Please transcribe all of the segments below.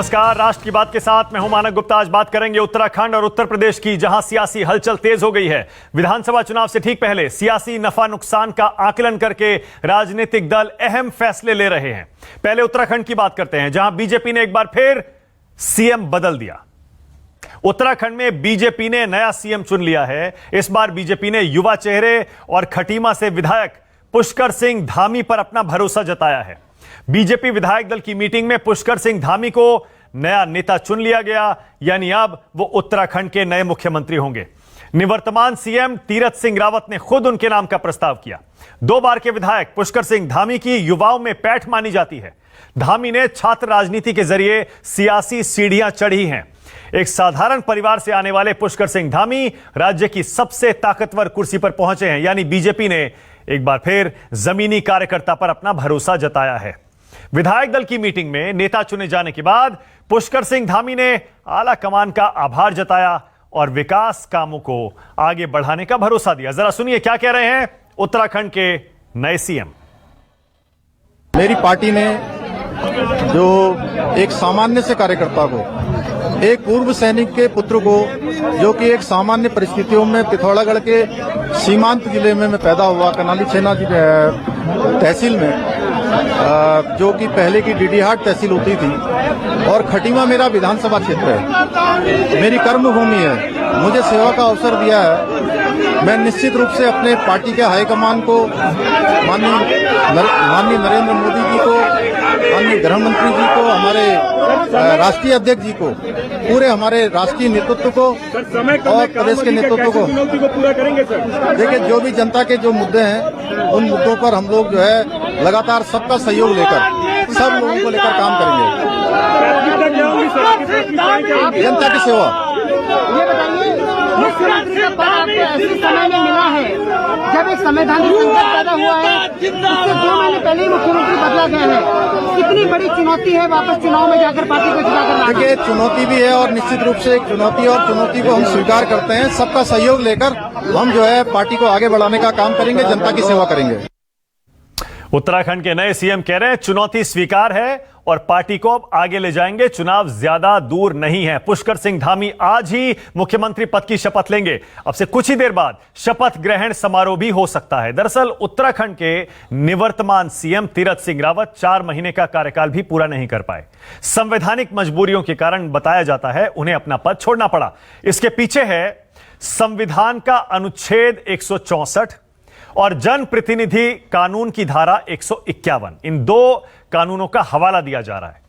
नमस्कार, राष्ट्र की बात के साथ मैं हूं मानक गुप्ता। आज बात करेंगे उत्तराखंड और उत्तर प्रदेश की, जहां सियासी हलचल तेज हो गई है। विधानसभा चुनाव से ठीक पहले सियासी नफा नुकसान का आकलन करके राजनीतिक दल अहम फैसले ले रहे हैं। पहले उत्तराखंड की बात करते हैं, जहां बीजेपी ने एक बार फिर सीएम बदल दिया। उत्तराखंड में बीजेपी ने नया सीएम चुन लिया है। इस बार बीजेपी ने युवा चेहरे और खटीमा से विधायक पुष्कर सिंह धामी पर अपना भरोसा जताया है। बीजेपी विधायक दल की मीटिंग में पुष्कर सिंह धामी को नया नेता चुन लिया गया, यानी अब वो उत्तराखंड के नए मुख्यमंत्री होंगे। निवर्तमान सीएम तीरथ सिंह रावत ने खुद उनके नाम का प्रस्ताव किया। 2 बार के विधायक पुष्कर सिंह धामी की युवाओं में पैठ मानी जाती है। धामी ने छात्र राजनीति के जरिए सियासी सीढ़ियां चढ़ी हैं। एक साधारण परिवार से आने वाले पुष्कर सिंह धामी राज्य की सबसे ताकतवर कुर्सी पर पहुंचे हैं, यानी बीजेपी ने एक बार फिर जमीनी कार्यकर्ता पर अपना भरोसा जताया है। विधायक दल की मीटिंग में नेता चुने जाने के बाद पुष्कर सिंह धामी ने आला कमान का आभार जताया और विकास कामों को आगे बढ़ाने का भरोसा दिया। जरा सुनिए क्या कह रहे हैं उत्तराखंड के नए सीएम। मेरी पार्टी ने जो एक सामान्य से कार्यकर्ता को, एक पूर्व सैनिक के पुत्र को, जो कि एक सामान्य परिस्थितियों में पिथौरागढ़ के सीमांत जिले में मैं पैदा हुआ, कनाली छेना तहसील में, जो कि पहले की डीडीहाट तहसील होती थी, और खटीमा मेरा विधानसभा क्षेत्र है, मेरी कर्मभूमि है, मुझे सेवा का अवसर दिया है। मैं निश्चित रूप से अपने पार्टी के हाईकमान को, माननीय नरेंद्र मोदी जी को, माननीय गृह मंत्री जी को, हमारे राष्ट्रीय अध्यक्ष जी को, पूरे हमारे राष्ट्रीय नेतृत्व को और प्रदेश के नेतृत्व को पूरा करेंगे सर। देखिए, जो भी जनता के जो मुद्दे हैं, उन मुद्दों पर हम लोग जो है लगातार सबका सहयोग लेकर, सब लोगों को लेकर काम करेंगे। जनता की सेवा। ये बताइए, मुख्यमंत्री का पद आपको ऐसे समय में मिला है जब एक संवैधानिक संकट पैदा हुआ है, इससे 2 महीने पहले ही मुख्यमंत्री बदला गया है। कितनी बड़ी चुनौती है वापस चुनाव में जाकर पार्टी को जिताकर लाना? देखिए, चुनौती भी है और निश्चित रूप से एक चुनौती, और चुनौती को हम स्वीकार करते हैं। सबका सहयोग लेकर हम जो है पार्टी को आगे बढ़ाने का काम करेंगे, जनता की सेवा करेंगे। उत्तराखंड के नए सीएम कह रहे हैं चुनौती स्वीकार है और पार्टी को अब आगे ले जाएंगे, चुनाव ज्यादा दूर नहीं है। पुष्कर सिंह धामी आज ही मुख्यमंत्री पद की शपथ लेंगे। अब से कुछ ही देर बाद शपथ ग्रहण समारोह भी हो सकता है। दरअसल उत्तराखंड के निवर्तमान सीएम तीरथ सिंह रावत 4 महीने का कार्यकाल भी पूरा नहीं कर पाए। संवैधानिक मजबूरियों के कारण बताया जाता है उन्हें अपना पद छोड़ना पड़ा। इसके पीछे है संविधान का अनुच्छेद 164 और जन प्रतिनिधि कानून की धारा 151। इन 2 कानूनों का हवाला दिया जा रहा है।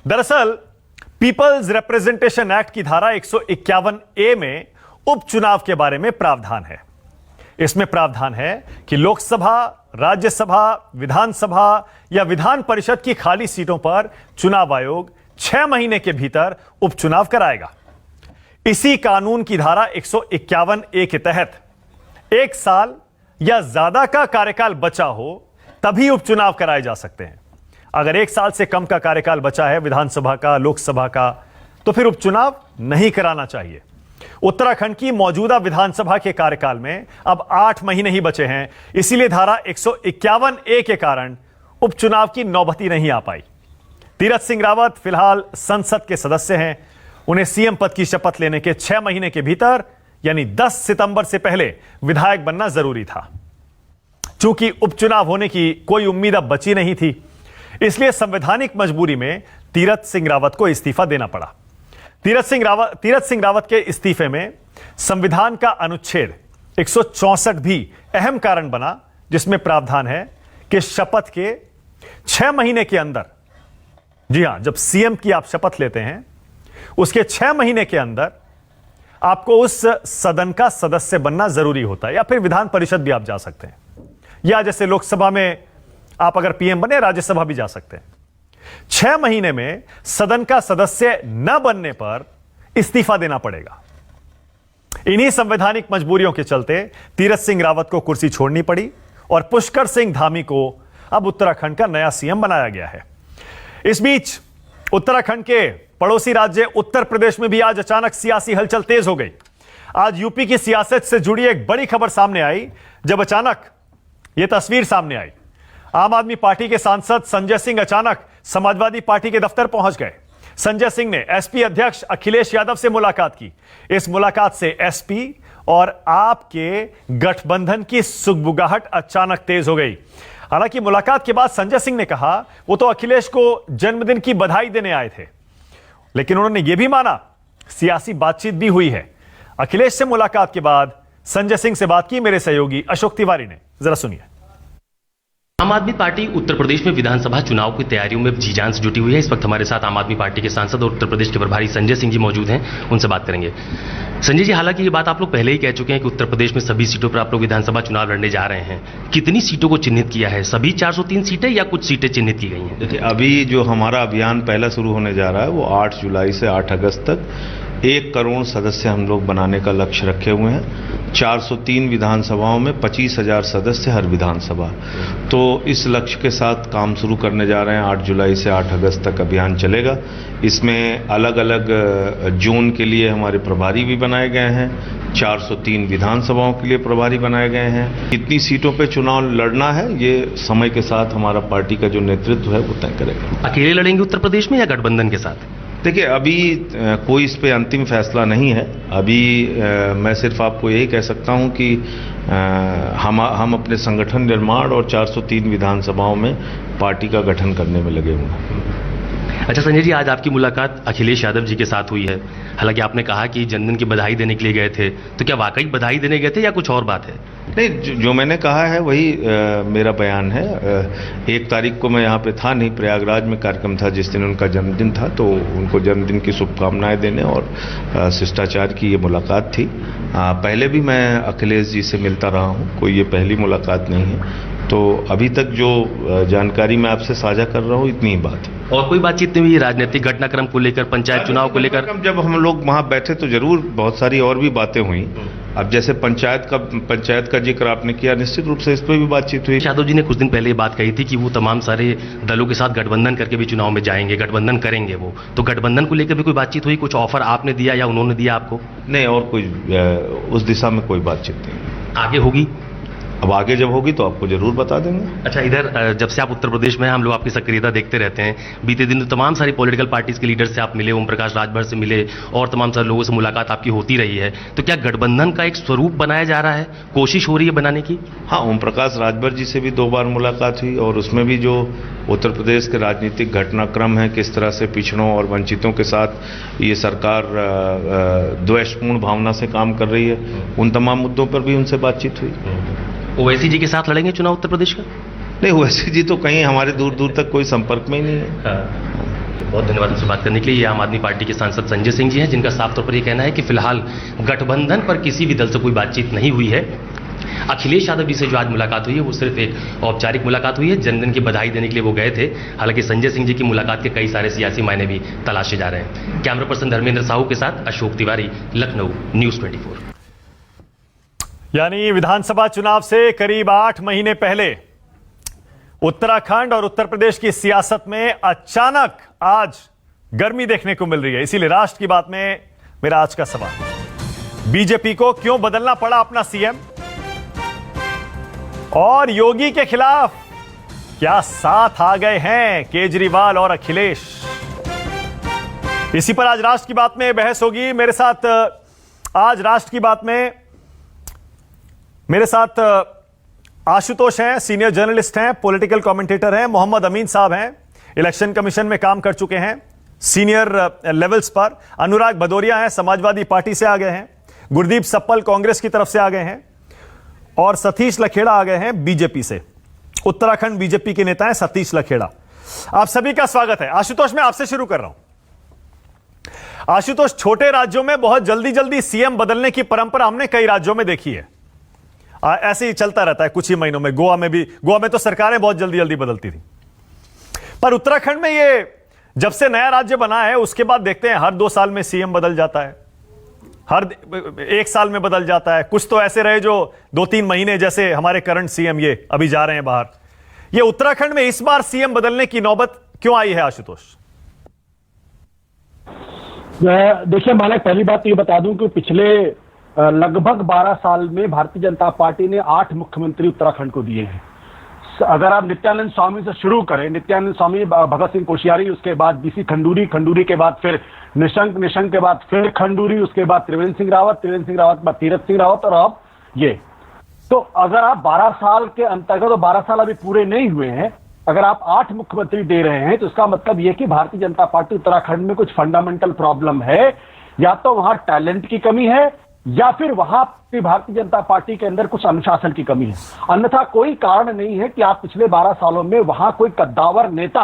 दरअसल पीपल्स रिप्रेजेंटेशन एक्ट की धारा 151A में उपचुनाव के बारे में प्रावधान है। इसमें प्रावधान है कि लोकसभा, राज्यसभा, विधानसभा या विधान परिषद की खाली सीटों पर चुनाव आयोग 6 महीने के भीतर उपचुनाव कराएगा। इसी कानून की धारा 151A के तहत 1 साल या ज्यादा का कार्यकाल बचा हो तभी उपचुनाव कराए जा सकते हैं। अगर 1 साल से कम का कार्यकाल बचा है विधानसभा का, लोकसभा का, तो फिर उपचुनाव नहीं कराना चाहिए। उत्तराखंड की मौजूदा विधानसभा के कार्यकाल में अब 8 महीने ही बचे हैं, इसीलिए धारा 151A के कारण उपचुनाव की नौबती नहीं आ पाई। तीरथ सिंह रावत फिलहाल संसद के सदस्य हैं। उन्हें सीएम पद की शपथ लेने के 6 महीने के भीतर, यानी 10 सितंबर से पहले विधायक बनना जरूरी था। चूंकि उपचुनाव होने की कोई उम्मीद अब बची नहीं थी, इसलिए संवैधानिक मजबूरी में तीरथ सिंह रावत को इस्तीफा देना पड़ा। तीरथ सिंह रावत के इस्तीफे में संविधान का अनुच्छेद 164 भी अहम कारण बना, जिसमें प्रावधान है कि शपथ के 6 महीने के अंदर, जी हां, जब सीएम की आप शपथ लेते हैं उसके 6 महीने के अंदर आपको उस सदन का सदस्य बनना जरूरी होता है, या फिर विधान परिषद भी आप जा सकते हैं, या जैसे लोकसभा में आप अगर पीएम बने राज्यसभा भी जा सकते हैं। 6 महीने में सदन का सदस्य न बनने पर इस्तीफा देना पड़ेगा। इन्हीं संवैधानिक मजबूरियों के चलते तीरथ सिंह रावत को कुर्सी छोड़नी पड़ी और पुष्कर सिंह धामी को अब उत्तराखंड का नया सीएम बनाया गया है। इस बीच उत्तराखंड के पड़ोसी राज्य उत्तर प्रदेश में भी आज अचानक सियासी हलचल तेज हो गई। आज यूपी की सियासत से जुड़ी एक बड़ी खबर सामने आई, जब अचानक यह तस्वीर सामने आई। आम आदमी पार्टी के सांसद संजय सिंह अचानक समाजवादी पार्टी के दफ्तर पहुंच गए। संजय सिंह ने एसपी अध्यक्ष अखिलेश यादव से मुलाकात की। इस मुलाकात से एसपी और आपके गठबंधन की सुगबुगाहट अचानक तेज हो गई। हालांकि मुलाकात के बाद संजय सिंह ने कहा वो तो अखिलेश को जन्मदिन की बधाई देने आए थे, लेकिन उन्होंने यह भी माना सियासी बातचीत भी हुई है। अखिलेश से मुलाकात के बाद संजय सिंह से बात की मेरे सहयोगी अशोक तिवारी ने, जरा सुनिए। आम आदमी पार्टी उत्तर प्रदेश में विधानसभा चुनाव की तैयारियों में जी जान से जुटी हुई है। इस वक्त हमारे साथ आम आदमी पार्टी के सांसद और उत्तर प्रदेश के प्रभारी संजय सिंह जी मौजूद हैं, उनसे बात करेंगे। संजय जी, हालांकि ये बात आप लोग पहले ही कह चुके हैं कि उत्तर प्रदेश में सभी सीटों पर आप लोग विधानसभा चुनाव लड़ने जा रहे हैं। कितनी सीटों को चिन्हित किया है? सभी 403 सीटें या कुछ सीटें चिन्हित की गई हैं? देखिए, अभी जो हमारा अभियान पहला शुरू होने जा रहा है वो 8 जुलाई से 8 अगस्त तक 1 करोड़ सदस्य हम लोग बनाने का लक्ष्य रखे हुए हैं। 403 विधानसभाओं में 25,000 सदस्य हर विधानसभा। तो इस लक्ष्य के साथ काम शुरू करने जा रहे हैं। 8 जुलाई से 8 अगस्त तक अभियान चलेगा। इसमें अलग अलग जोन के लिए हमारे प्रभारी भी बनाए गए हैं। 403 विधानसभाओं के लिए प्रभारी बनाए गए हैं। कितनी सीटों पे चुनाव लड़ना है ये समय के साथ हमारा पार्टी का जो नेतृत्व है वो तय करेगा। अकेले लड़ेंगे उत्तर प्रदेश में या गठबंधन के साथ? देखिए, अभी कोई इस पे अंतिम फैसला नहीं है। अभी मैं सिर्फ आपको यही कह सकता हूं कि हम अपने संगठन निर्माण और 403 विधानसभाओं में पार्टी का गठन करने में लगे हुए हैं। अच्छा संजय जी, आज आपकी मुलाकात अखिलेश यादव जी के साथ हुई है। हालांकि आपने कहा कि जन्मदिन की बधाई देने के लिए गए थे, तो क्या वाकई बधाई देने गए थे या कुछ और बात है? नहीं, जो मैंने कहा है वही मेरा बयान है। 1 तारीख को मैं यहाँ पे था नहीं, प्रयागराज में कार्यक्रम था जिस दिन उनका जन्मदिन था, तो उनको जन्मदिन की शुभकामनाएं देने और शिष्टाचार की ये मुलाकात थी। पहले भी मैं अखिलेश जी से मिलता रहा हूँ, कोई ये पहली मुलाकात नहीं है। तो अभी तक जो जानकारी मैं आपसे साझा कर रहा हूँ इतनी ही बात है। और कोई बातचीत नहीं हुई राजनीतिक घटनाक्रम को लेकर, पंचायत चुनाव को लेकर? जब हम लोग वहाँ बैठे तो जरूर बहुत सारी और भी बातें हुई। अब जैसे पंचायत का जिक्र आपने किया, निश्चित रूप से इस पर भी बातचीत हुई। यादव जी ने कुछ दिन पहले ये बात कही थी कि वो तमाम सारे दलों के साथ गठबंधन करके भी चुनाव में जाएंगे, गठबंधन करेंगे वो। तो गठबंधन को लेकर भी कोई बातचीत हुई? कुछ ऑफर आपने दिया या उन्होंने दिया आपको? नहीं, और कोई उस दिशा में कोई बातचीत नहीं। आगे होगी? अब आगे जब होगी तो आपको जरूर बता देंगे। अच्छा, इधर जब से आप उत्तर प्रदेश में हैं, हम लोग आपकी सक्रियता देखते रहते हैं। बीते दिन तो तमाम सारी पॉलिटिकल पार्टीज के लीडर से आप मिले, ओम प्रकाश राजभर से मिले और तमाम सारे लोगों से मुलाकात आपकी होती रही है। तो क्या गठबंधन का एक स्वरूप बनाया जा रहा है, कोशिश हो रही है बनाने की? हाँ, ओम प्रकाश राजभर जी से भी 2 बार मुलाकात हुई और उसमें भी जो उत्तर प्रदेश के राजनीतिक घटनाक्रम है, किस तरह से पिछड़ों और वंचितों के साथ ये सरकार द्वेषपूर्ण भावना से काम कर रही है, उन तमाम मुद्दों पर भी उनसे बातचीत हुई। ओवैसी जी के साथ लड़ेंगे चुनाव उत्तर प्रदेश का? नहीं, ओवैसी जी तो कहीं हमारे दूर दूर तक कोई संपर्क में ही नहीं है। बहुत धन्यवाद हमसे बात करने के लिए। ये आम आदमी पार्टी के सांसद संजय सिंह जी हैं, जिनका साफ तौर पर यह कहना है कि फिलहाल गठबंधन पर किसी भी दल से कोई बातचीत नहीं हुई है। अखिलेश यादव जी से जो आज मुलाकात हुई है वो सिर्फ एक औपचारिक मुलाकात हुई है। जन्मदिन की बधाई देने के लिए वो गए थे। हालांकि संजय सिंह जी की मुलाकात के कई सारे सियासी मायने भी तलाशे जा रहे हैं। कैमरा पर्सन धर्मेंद्र साहू के साथ अशोक तिवारी, लखनऊ, न्यूज़ 24। यानी विधानसभा चुनाव से करीब 8 महीने पहले उत्तराखंड और उत्तर प्रदेश की सियासत में अचानक आज गर्मी देखने को मिल रही है। इसीलिए राष्ट्र की बात में मेरा आज का सवाल, बीजेपी को क्यों बदलना पड़ा अपना सीएम? और योगी के खिलाफ क्या साथ आ गए हैं केजरीवाल और अखिलेश? इसी पर आज राष्ट्र की बात में बहस होगी। मेरे साथ आज राष्ट्र की बात में मेरे साथ आशुतोष हैं, सीनियर जर्नलिस्ट हैं, पॉलिटिकल कमेंटेटर हैं। मोहम्मद अमीन साहब हैं, इलेक्शन कमीशन में काम कर चुके हैं सीनियर लेवल्स पर। अनुराग भदौरिया हैं, समाजवादी पार्टी से आ गए हैं। गुरदीप सप्पल कांग्रेस की तरफ से आ गए हैं और सतीश लखेड़ा आ गए हैं बीजेपी से। उत्तराखंड बीजेपी के नेता हैं सतीश लखेड़ा। आप सभी का स्वागत है। आशुतोष, मैं आपसे शुरू कर रहा हूं। आशुतोष, छोटे राज्यों में बहुत जल्दी जल्दी सीएम बदलने की परंपरा हमने कई राज्यों में देखी है। ऐसे ही चलता रहता है कुछ ही महीनों में। गोवा में तो सरकारें बहुत जल्दी जल्दी बदलती थी, पर उत्तराखंड में ये जब से नया राज्य बना है उसके बाद देखते हैं हर 2 साल में सीएम बदल जाता है, हर 1 साल में बदल जाता है। कुछ तो ऐसे रहे जो 2-3 महीने, जैसे हमारे करंट सीएम ये अभी जा रहे हैं बाहर। ये उत्तराखंड में इस बार सीएम बदलने की नौबत क्यों आई है आशुतोष? देखिए मालिक, पहली बात तो ये बता दूं कि पिछले लगभग 12 साल में भारतीय जनता पार्टी ने 8 मुख्यमंत्री उत्तराखंड को दिए हैं। अगर आप नित्यानंद स्वामी से शुरू करें, नित्यानंद स्वामी, भगत सिंह कोश्यारी, उसके बाद बीसी खंडूरी, खंडूरी के बाद फिर निशंक, निशंक के बाद फिर खंडूरी, उसके बाद त्रिवेंद्र सिंह रावत, त्रिवेंद्र सिंह रावत के बाद तीरथ सिंह रावत, और अब ये। तो अगर आप 12 साल के अंतर्गत, तो 12 साल अभी पूरे नहीं हुए हैं, अगर आप 8 मुख्यमंत्री दे रहे हैं, तो इसका मतलब यह कि भारतीय जनता पार्टी उत्तराखंड में कुछ फंडामेंटल प्रॉब्लम है। या तो वहां टैलेंट की कमी है, या फिर वहां भारतीय जनता पार्टी के अंदर कुछ अनुशासन की कमी है। अन्यथा कोई कारण नहीं है कि आप पिछले 12 सालों में वहां कोई कद्दावर नेता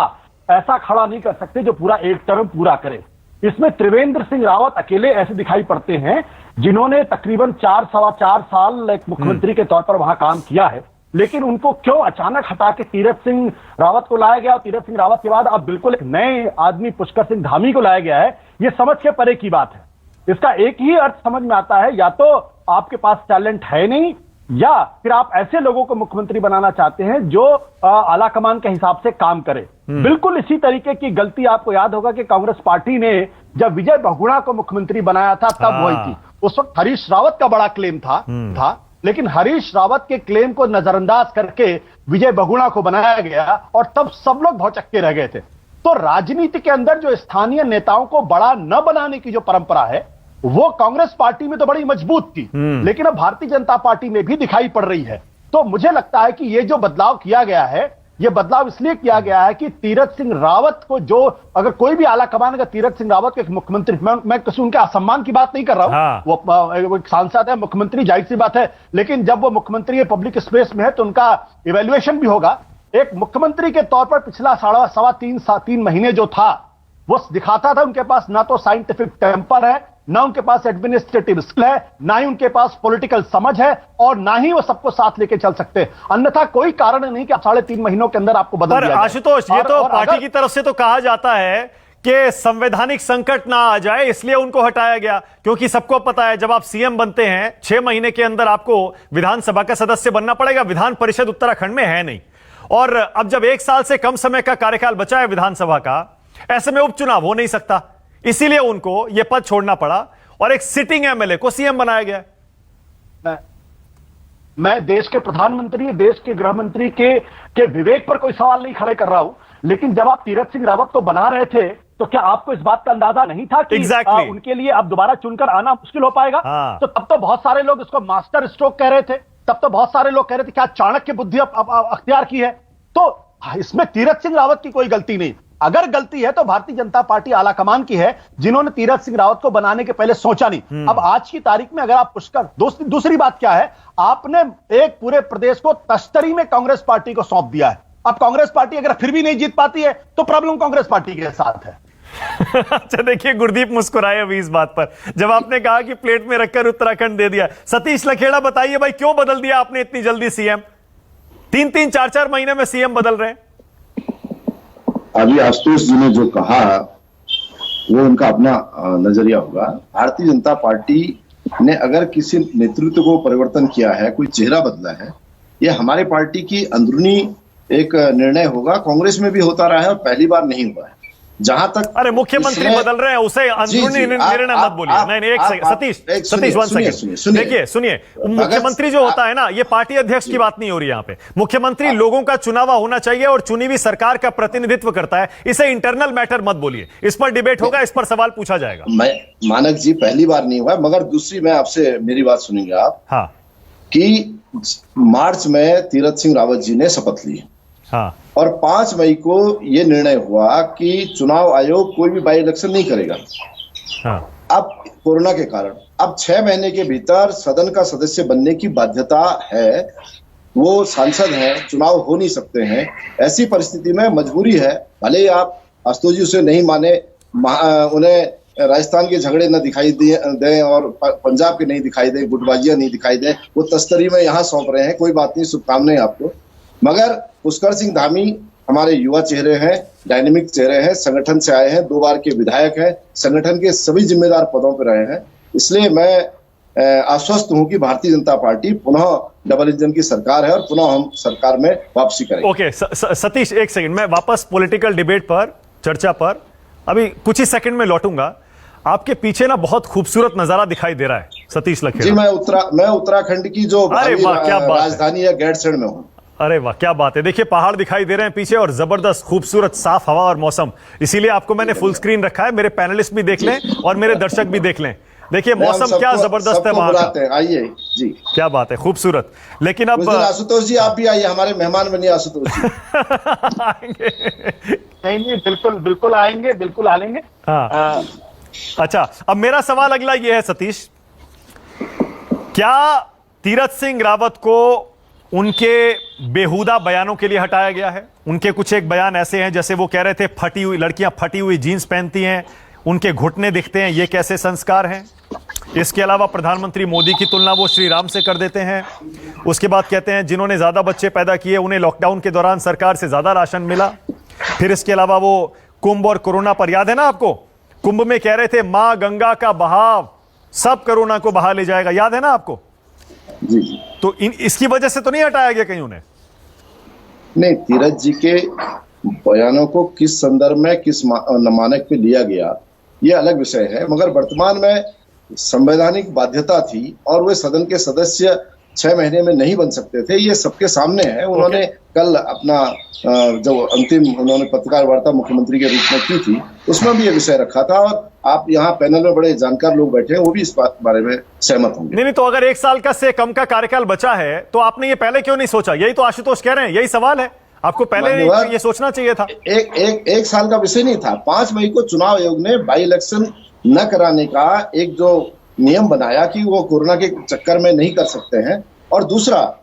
ऐसा खड़ा नहीं कर सकते जो पूरा एक टर्म पूरा करे। इसमें त्रिवेंद्र सिंह रावत अकेले ऐसे दिखाई पड़ते हैं जिन्होंने तकरीबन 4-4.25 साल एक मुख्यमंत्री के तौर पर वहां काम किया है। लेकिन उनको क्यों अचानक हटा के तीरथ सिंह रावत को लाया गया, और तीरथ सिंह रावत के बाद अब बिल्कुल एक नए आदमी पुष्कर सिंह धामी को लाया गया है, ये समझ के परे की बात है। इसका एक ही अर्थ समझ में आता है, या तो आपके पास टैलेंट है नहीं, या फिर आप ऐसे लोगों को मुख्यमंत्री बनाना चाहते हैं जो आला कमान के हिसाब से काम करे। बिल्कुल इसी तरीके की गलती आपको याद होगा कि कांग्रेस पार्टी ने जब विजय बहुगुणा को मुख्यमंत्री बनाया था तब हुई थी। उस वक्त हरीश रावत का बड़ा क्लेम था, लेकिन हरीश रावत के क्लेम को नजरअंदाज करके विजय बहुगुणा को बनाया गया, और तब सब लोग भौचक्के रह गए थे। तो राजनीति के अंदर जो स्थानीय नेताओं को बड़ा न बनाने की जो परंपरा है, वो कांग्रेस पार्टी में तो बड़ी मजबूत थी, लेकिन अब भारतीय जनता पार्टी में भी दिखाई पड़ रही है। तो मुझे लगता है कि ये जो बदलाव किया गया है, ये बदलाव इसलिए किया गया है कि तीरथ सिंह रावत को, जो अगर कोई भी आला कमान का तीरथ सिंह रावत को एक मुख्यमंत्री, मैं किसी उनके असम्मान की बात नहीं कर रहा हूं। हाँ। वो एक सांसद है, मुख्यमंत्री, जाहिर सी बात है, लेकिन जब वो मुख्यमंत्री है, पब्लिक स्पेस में है, तो उनका इवेल्युएशन भी होगा। एक मुख्यमंत्री के तौर पर पिछला 3.25 महीने जो था, वो दिखाता था उनके पास ना तो साइंटिफिक टेम्पर है, ना उनके पास एडमिनिस्ट्रेटिव स्किल है, ना ही उनके पास पॉलिटिकल समझ है, और ना ही वो सबको साथ लेके चल सकते। अन्यथा कोई कारण नहीं कि 3.5 महीनों के अंदर आपको बदल दिया जाए। आशुतोष, ये तो पार्टी की तरफ से तो कहा जाता है कि संवैधानिक संकट ना आ जाए, इसलिए उनको हटाया गया, क्योंकि सबको पता है जब आप सीएम बनते हैं 6 महीने के अंदर आपको विधानसभा का सदस्य बनना पड़ेगा। विधान परिषद उत्तराखंड में है नहीं, और अब जब 1 साल से कम समय का कार्यकाल बचा है विधानसभा का, ऐसे में उपचुनाव हो नहीं सकता, इसीलिए उनको यह पद छोड़ना पड़ा, और एक सिटिंग एमएलए को सीएम बनाया गया। मैं देश के प्रधानमंत्री, देश के गृह मंत्री के विवेक पर कोई सवाल नहीं खड़े कर रहा हूं, लेकिन जब आप तीरथ सिंह रावत को बना रहे थे, तो क्या आपको इस बात का अंदाजा नहीं था कि उनके लिए अब दोबारा चुनकर आना मुश्किल हो पाएगा? तो तब तो बहुत सारे लोग इसको मास्टर स्ट्रोक कह रहे थे, तब तो बहुत सारे लोग कह रहे थे क्या चाणक्य बुद्धि अख्तियार की है। तो इसमें तीरथ सिंह रावत की कोई गलती नहीं। अगर गलती है तो भारतीय जनता पार्टी आला कमान की है, जिन्होंने तीरथ सिंह रावत को बनाने के पहले सोचा नहीं। अब आज की तारीख में अगर आप पुष्कर, दूसरी बात क्या है, आपने एक पूरे प्रदेश को तश्तरी में कांग्रेस पार्टी को सौंप दिया है। अब कांग्रेस पार्टी अगर फिर भी नहीं जीत पाती है, तो प्रॉब्लम कांग्रेस पार्टी के साथ है। अच्छा, देखिए, गुरदीप मुस्कुराए अभी इस बात पर जब आपने कहा कि प्लेट में रखकर उत्तराखंड दे दिया। सतीश लखेड़ा, बताइए भाई, क्यों बदल दिया आपने इतनी जल्दी सीएम? 3-3, 4-4 महीने में सीएम बदल रहे हैं। अभी आशुतोष जी ने जो कहा वो उनका अपना नजरिया होगा। भारतीय जनता पार्टी ने अगर किसी नेतृत्व को परिवर्तन किया है, कोई चेहरा बदला है, ये हमारे पार्टी की अंदरूनी एक निर्णय होगा। कांग्रेस में भी होता रहा है और पहली बार नहीं हुआ है। जहां तक अरे मुख्यमंत्री बदल रहे हैं, उसे अंदरूनी निर्णय मत बोलिए। नहीं, एक सेकंड सतीश 1 सेकंड देखिए, सुनिए। मुख्यमंत्री जो होता है ना, ये पार्टी अध्यक्ष की बात नहीं हो रही यहाँ पे। मुख्यमंत्री लोगों का चुनावा होना चाहिए और चुनी हुई सरकार का प्रतिनिधित्व करता है। इसे इंटरनल मैटर मत बोलिए, इस पर डिबेट होगा, इस पर सवाल पूछा जाएगा। मैं मानक जी, पहली बार नहीं हुआ, मगर दूसरी, मैं आपसे मेरी बात सुनेंगे आप। हाँ, कि मार्च में तीरथ सिंह रावत जी ने शपथ ली। हाँ, और 5 मई को यह निर्णय हुआ कि चुनाव आयोग कोई भी बाई इलेक्शन नहीं करेगा। हाँ। अब कोरोना के कारण अब 6 महीने के भीतर सदन का सदस्य बनने की बाध्यता है। वो सांसद हैं, चुनाव हो नहीं सकते हैं। ऐसी परिस्थिति में मजबूरी है, भले ही आप आशुतोष जी उसे नहीं माने, उन्हें राजस्थान के झगड़े न दिखाई दें और पंजाब के नहीं दिखाई दें, गुटबाजियां नहीं दिखाई दें, वो तस्तरी में यहाँ सौंप रहे हैं। कोई बात नहीं, शुभकामनाएं आपको। मगर पुष्कर सिंह धामी हमारे युवा चेहरे हैं, डायनेमिक चेहरे हैं, संगठन से आए हैं, 2 बार के विधायक हैं, संगठन के सभी जिम्मेदार पदों पर रहे हैं। इसलिए मैं आश्वस्त हूं कि भारतीय जनता पार्टी पुनः डबल इंजन की सरकार है और पुनः हम सरकार में वापसी करेंगे। ओके, सतीश, 1 सेकंड, मैं वापस पॉलिटिकल डिबेट पर, चर्चा पर अभी कुछ ही सेकंड में लौटूंगा। आपके पीछे ना बहुत खूबसूरत नजारा दिखाई दे रहा है, सतीश लखेड़ा जी। मैं उत्तराखंड की जो राजधानी है गैरसैंण में हूँ। अरे वाह, क्या बात है। देखिए पहाड़ दिखाई दे रहे हैं पीछे और जबरदस्त खूबसूरत साफ हवा और मौसम, इसीलिए आपको मैंने फुल स्क्रीन रखा है। मेरे पैनलिस्ट भी देख लें और मेरे दर्शक भी देख लें। देखिए मौसम क्या जबरदस्त है वहां का। आइए जी, क्या बात है, खूबसूरत। लेकिन अब आशुतोष जी आप भी आइए, हमारे मेहमान बनिए आशुतोष जी। नहीं, बिल्कुल बिल्कुल आएंगे, बिल्कुल आएंगे। हाँ। अच्छा, अब मेरा सवाल अगला ये है सतीश, क्या तीरथ सिंह रावत को उनके बेहुदा बयानों के लिए हटाया गया है? उनके कुछ एक बयान ऐसे हैं जैसे वो कह रहे थे फटी हुई लड़कियां फटी हुई जीन्स पहनती हैं, उनके घुटने दिखते हैं, ये कैसे संस्कार हैं? इसके अलावा प्रधानमंत्री मोदी की तुलना वो श्री राम से कर देते हैं। उसके बाद कहते हैं जिन्होंने ज्यादा बच्चे पैदा किए उन्हें लॉकडाउन के दौरान सरकार से ज्यादा राशन मिला। फिर इसके अलावा वो कुंभ और कोरोना पर, याद है ना आपको, कुंभ में कह रहे थे मां गंगा का बहाव सब कोरोना को बहा ले जाएगा, याद है ना आपको? जी। तो इसकी वजह से तो नहीं हटाया गया कहीं उन्हें? नहीं, तीरथ जी के बयानों को किस संदर्भ में किस मानक पे लिया गया ये अलग विषय है, मगर वर्तमान में संवैधानिक बाध्यता थी और वे सदन के सदस्य 6 महीने में नहीं बन सकते थे, ये सबके सामने है। उन्होंने कल अपना जो अंतिम उन्होंने पत्रकार वार्ता मुख्यमंत्री के रूप में की थी उसमें भी ये विषय रखा था, और आप यहाँ पैनल में बड़े जानकार लोग बैठे हैं, वो भी इस बारे में सहमत होंगे। नहीं, तो अगर 1 साल का से कम का कार्यकाल बचा है तो आपने ये पहले क्यों नहीं सोचा? यही तो आशुतोष कह रहे हैं, यही सवाल है, आपको पहले ये सोचना चाहिए था। एक साल का विषय नहीं था। 5 मई को चुनाव आयोग ने बाई इलेक्शन न कराने का एक जो नियम बनाया कि वो कोरोना के चक्कर में नहीं कर सकते हैं, और दूसरा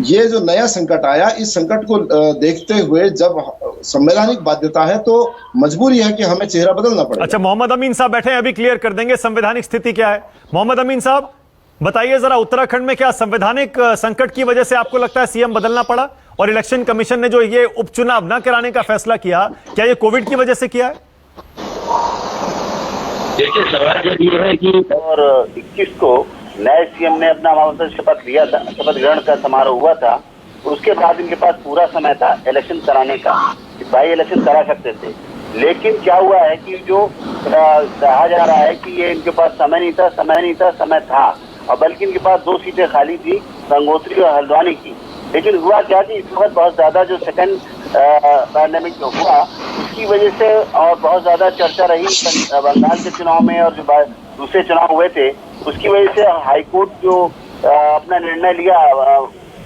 ये जो नया संकट आया, इस संकट को देखते हुए जब संवैधानिक बाध्यता है तो मजबूरी है कि हमें चेहरा बदलना पड़ेगा। अच्छा, मोहम्मद अमीन साहब बैठे हैं, अभी क्लियर कर देंगे संवैधानिक स्थिति क्या है। मोहम्मद अमीन साहब बताइए जरा, उत्तराखंड में क्या संवैधानिक संकट की वजह से आपको लगता है सीएम बदलना पड़ा? और इलेक्शन कमीशन ने जो ये उपचुनाव न कराने का फैसला किया, क्या ये कोविड की वजह से किया है? देखिए, सवाल ये है कि और 21 को नए सीएम ने अपना शपथ लिया था, शपथ ग्रहण का समारोह हुआ था, उसके बाद इनके पास पूरा समय था इलेक्शन कराने का, बाई इलेक्शन करा सकते थे। लेकिन क्या हुआ है कि जो कहा जा रहा है कि ये इनके पास समय नहीं था, समय था, और बल्कि इनके पास 2 सीटें खाली थी, गंगोत्री और हल्द्वानी की। लेकिन हुआ क्या कि इस वक्त बहुत ज्यादा जो सेकंड पैंडेमिक जो हुआ उसकी वजह से, और बहुत ज्यादा चर्चा रही बंगाल के चुनाव में और जो दूसरे चुनाव हुए थे उसकी वजह से हाईकोर्ट जो अपना निर्णय लिया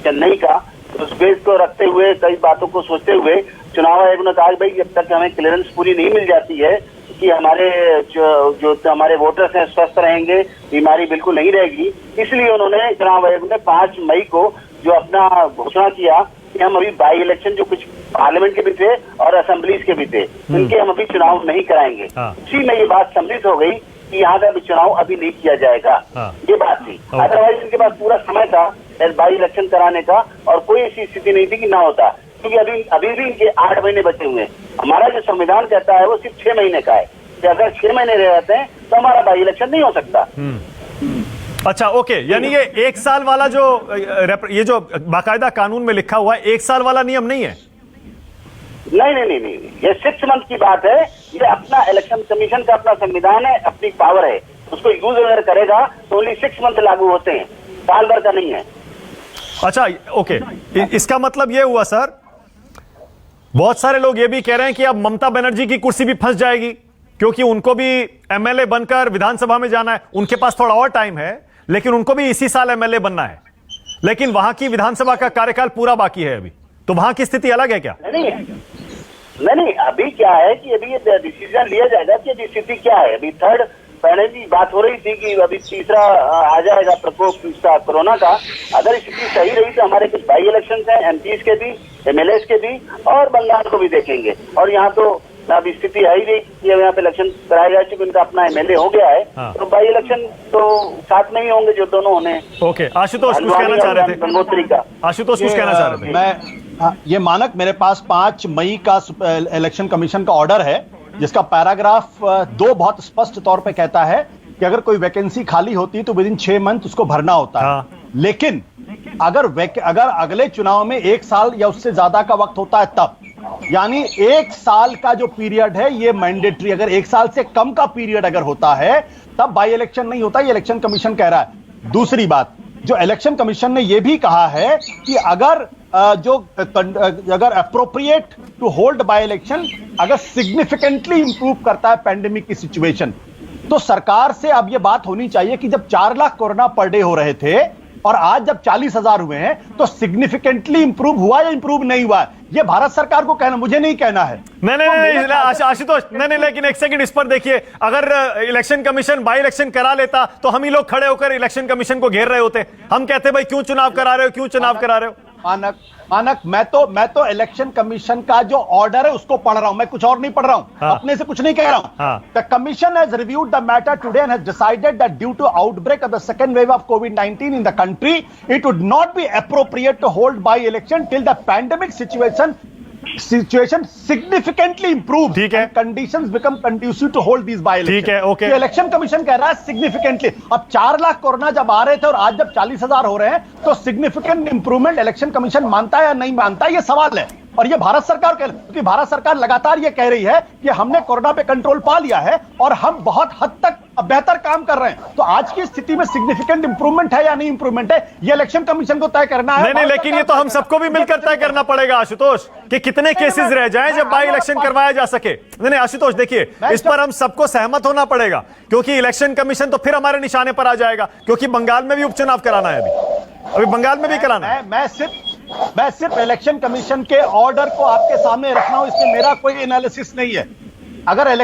चेन्नई का, उस बेस को रखते हुए, कई बातों को सोचते हुए चुनाव आयोग ने कहा भाई जब तक हमें क्लियरेंस पूरी नहीं मिल जाती है कि हमारे जो हमारे वोटर्स हैं स्वस्थ रहेंगे, बीमारी बिल्कुल नहीं रहेगी, इसलिए उन्होंने चुनाव आयोग ने 5 मई को जो अपना घोषणा किया कि हम अभी बाई इलेक्शन जो कुछ पार्लियामेंट के भी थे और असेंबलीज के भी थे, इनके हम अभी चुनाव नहीं कराएंगे। उसी में ये बात सम्मिलित हो गई कि यहाँ का चुनाव अभी नहीं किया जाएगा, ये बात थी। अदरवाइज इनके पास पूरा समय था बाई इलेक्शन कराने का, और कोई ऐसी स्थिति नहीं थी कि ना होता, क्योंकि अभी भी इनके 8 महीने बचे हुए हैं। हमारा जो संविधान कहता है वो सिर्फ 6 महीने का है, कि अगर 6 महीने रह जाते हैं तो हमारा बाई इलेक्शन नहीं हो सकता। अच्छा, ओके, यानी ये 1 साल वाला जो ये जो बाकायदा कानून में लिखा हुआ है 1 साल वाला नियम नहीं है? नहीं, ये 6 मंथ की बात है। ये अपना इलेक्शन कमीशन का अपना संविधान है, अपनी पावर है, उसको यूज अगर करेगा तो ओनली 6 मंथ लागू होते हैं, साल भर का नहीं है। अच्छा, ओके, इसका मतलब ये हुआ सर, बहुत सारे लोग ये भी कह रहे हैं कि अब ममता बनर्जी की कुर्सी भी फंस जाएगी, क्योंकि उनको भी एमएलए बनकर विधानसभा में जाना है। उनके पास थोड़ा और टाइम है, लेकिन उनको भी इसी साल एमएलए बनना है, लेकिन वहां की विधानसभा का कार्यकाल पूरा बाकी है अभी, तो वहां की स्थिति अलग है क्या? नहीं, अभी क्या है कि अभी ये डिसीजन लिया जाएगा कि अभी स्थिति क्या है। अभी थर्ड पहले की बात हो रही थी कि अभी तीसरा आ जाएगा प्रकोप तीसरा कोरोना का। अगर स्थिति सही रही तो हमारे कुछ बाई इलेक्शन है, एमपीज के भी, एमएलएस के भी, और बंगाल को भी देखेंगे। और यहाँ तो अब स्थिति है ही नहीं कि यहाँ पे इलेक्शन कराया गया, क्योंकि उनका अपना एमएलए हो गया है। तो बाई इलेक्शन तो साथ में ही होंगे जो दोनों होने। ओके, आशुतोष कुछ कहना चाह रहे थे? गंगोत्री का आशुतोष कुछ कहना चाह रहे थे? मैं ये मानक मेरे पास 5 मई का इलेक्शन कमीशन का ऑर्डर है, जिसका पैराग्राफ 2 बहुत स्पष्ट तौर पे कहता है कि अगर कोई वैकेंसी खाली होती है तो विदिन 6 मंथ उसको भरना होता है। लेकिन अगर अगले चुनाव में 1 साल या उससे ज्यादा का वक्त होता है तब, यानी 1 साल का जो पीरियड है ये मैंडेटरी, अगर 1 साल से कम का पीरियड अगर होता है तब बाई इलेक्शन नहीं होता, ये इलेक्शन कमीशन कह रहा है। दूसरी बात, जो इलेक्शन कमीशन ने यह भी कहा है कि अगर अगर appropriate to hold by election अगर सिग्निफिकेंटली इंप्रूव करता है पैंडेमिक की सिचुएशन, तो सरकार से अब यह बात होनी चाहिए कि जब 4 लाख कोरोना पर डे हो रहे थे और आज जब 40,000 हुए हैं, तो सिग्निफिकेंटली इंप्रूव हुआ या इंप्रूव नहीं हुआ, यह भारत सरकार को कहना, मुझे नहीं कहना है। नहीं आशुतोष, नहीं, लेकिन एक सेकंड इस पर देखिए, अगर इलेक्शन कमीशन बाई इलेक्शन करा लेता तो हम ही लोग खड़े होकर इलेक्शन कमीशन को घेर रहे होते, हम कहते भाई क्यों चुनाव करा रहे हो, क्यों चुनाव करा रहे हो। मानक मैं तो इलेक्शन कमीशन का जो ऑर्डर है उसको पढ़ रहा हूं, मैं कुछ और नहीं पढ़ रहा हूं। हाँ। अपने से कुछ नहीं कह रहा हूं। The commission has reviewed the matter today and has decided that due to outbreak of the second wave of कोविड-19 in the country, it would not be appropriate to hold by election till the pandemic situation significantly improved and conditions become conducive to hold these by elections। ठीक है, okay. Election commission कह रहा है significantly. अब 4 lakh corona जब आ रहे थे और आज जब 40,000 हो रहे हैं, तो सिग्निफिकेंट इंप्रूवमेंट इलेक्शन कमीशन मानता है या नहीं मानता, यह सवाल है। और ये भारत सरकार क्योंकि भारत सरकार लगातार ये कह रही है कि हमने कोरोना पे कंट्रोल पा लिया है और हम बहुत हद तक बेहतर काम कर रहे हैं, तो आज की स्थिति में सिग्निफिकेंट इंप्रूवमेंट है या नहीं इंप्रूवमेंट है, ये इलेक्शन कमीशन को तय करना है। नहीं, लेकिन ये तो हम सबको भी मिलकर तय करना पड़ेगा आशुतोष, कि कितने केसेस रह जाएं जब बाई इलेक्शन करवाया जा सके। नहीं आशुतोष, देखिए इस पर हम सबको सहमत होना पड़ेगा, क्योंकि इलेक्शन कमीशन तो फिर हमारे निशाने पर आ जाएगा, क्योंकि बंगाल में भी उपचुनाव कराना है, अभी बंगाल में भी कराना है। मैं सिर्फ इलेक्शन कमीशन के ऑर्डर को आपके सामने रख रहा हूं, इसमें मेरा कोई एनालिसिस नहीं है। अगर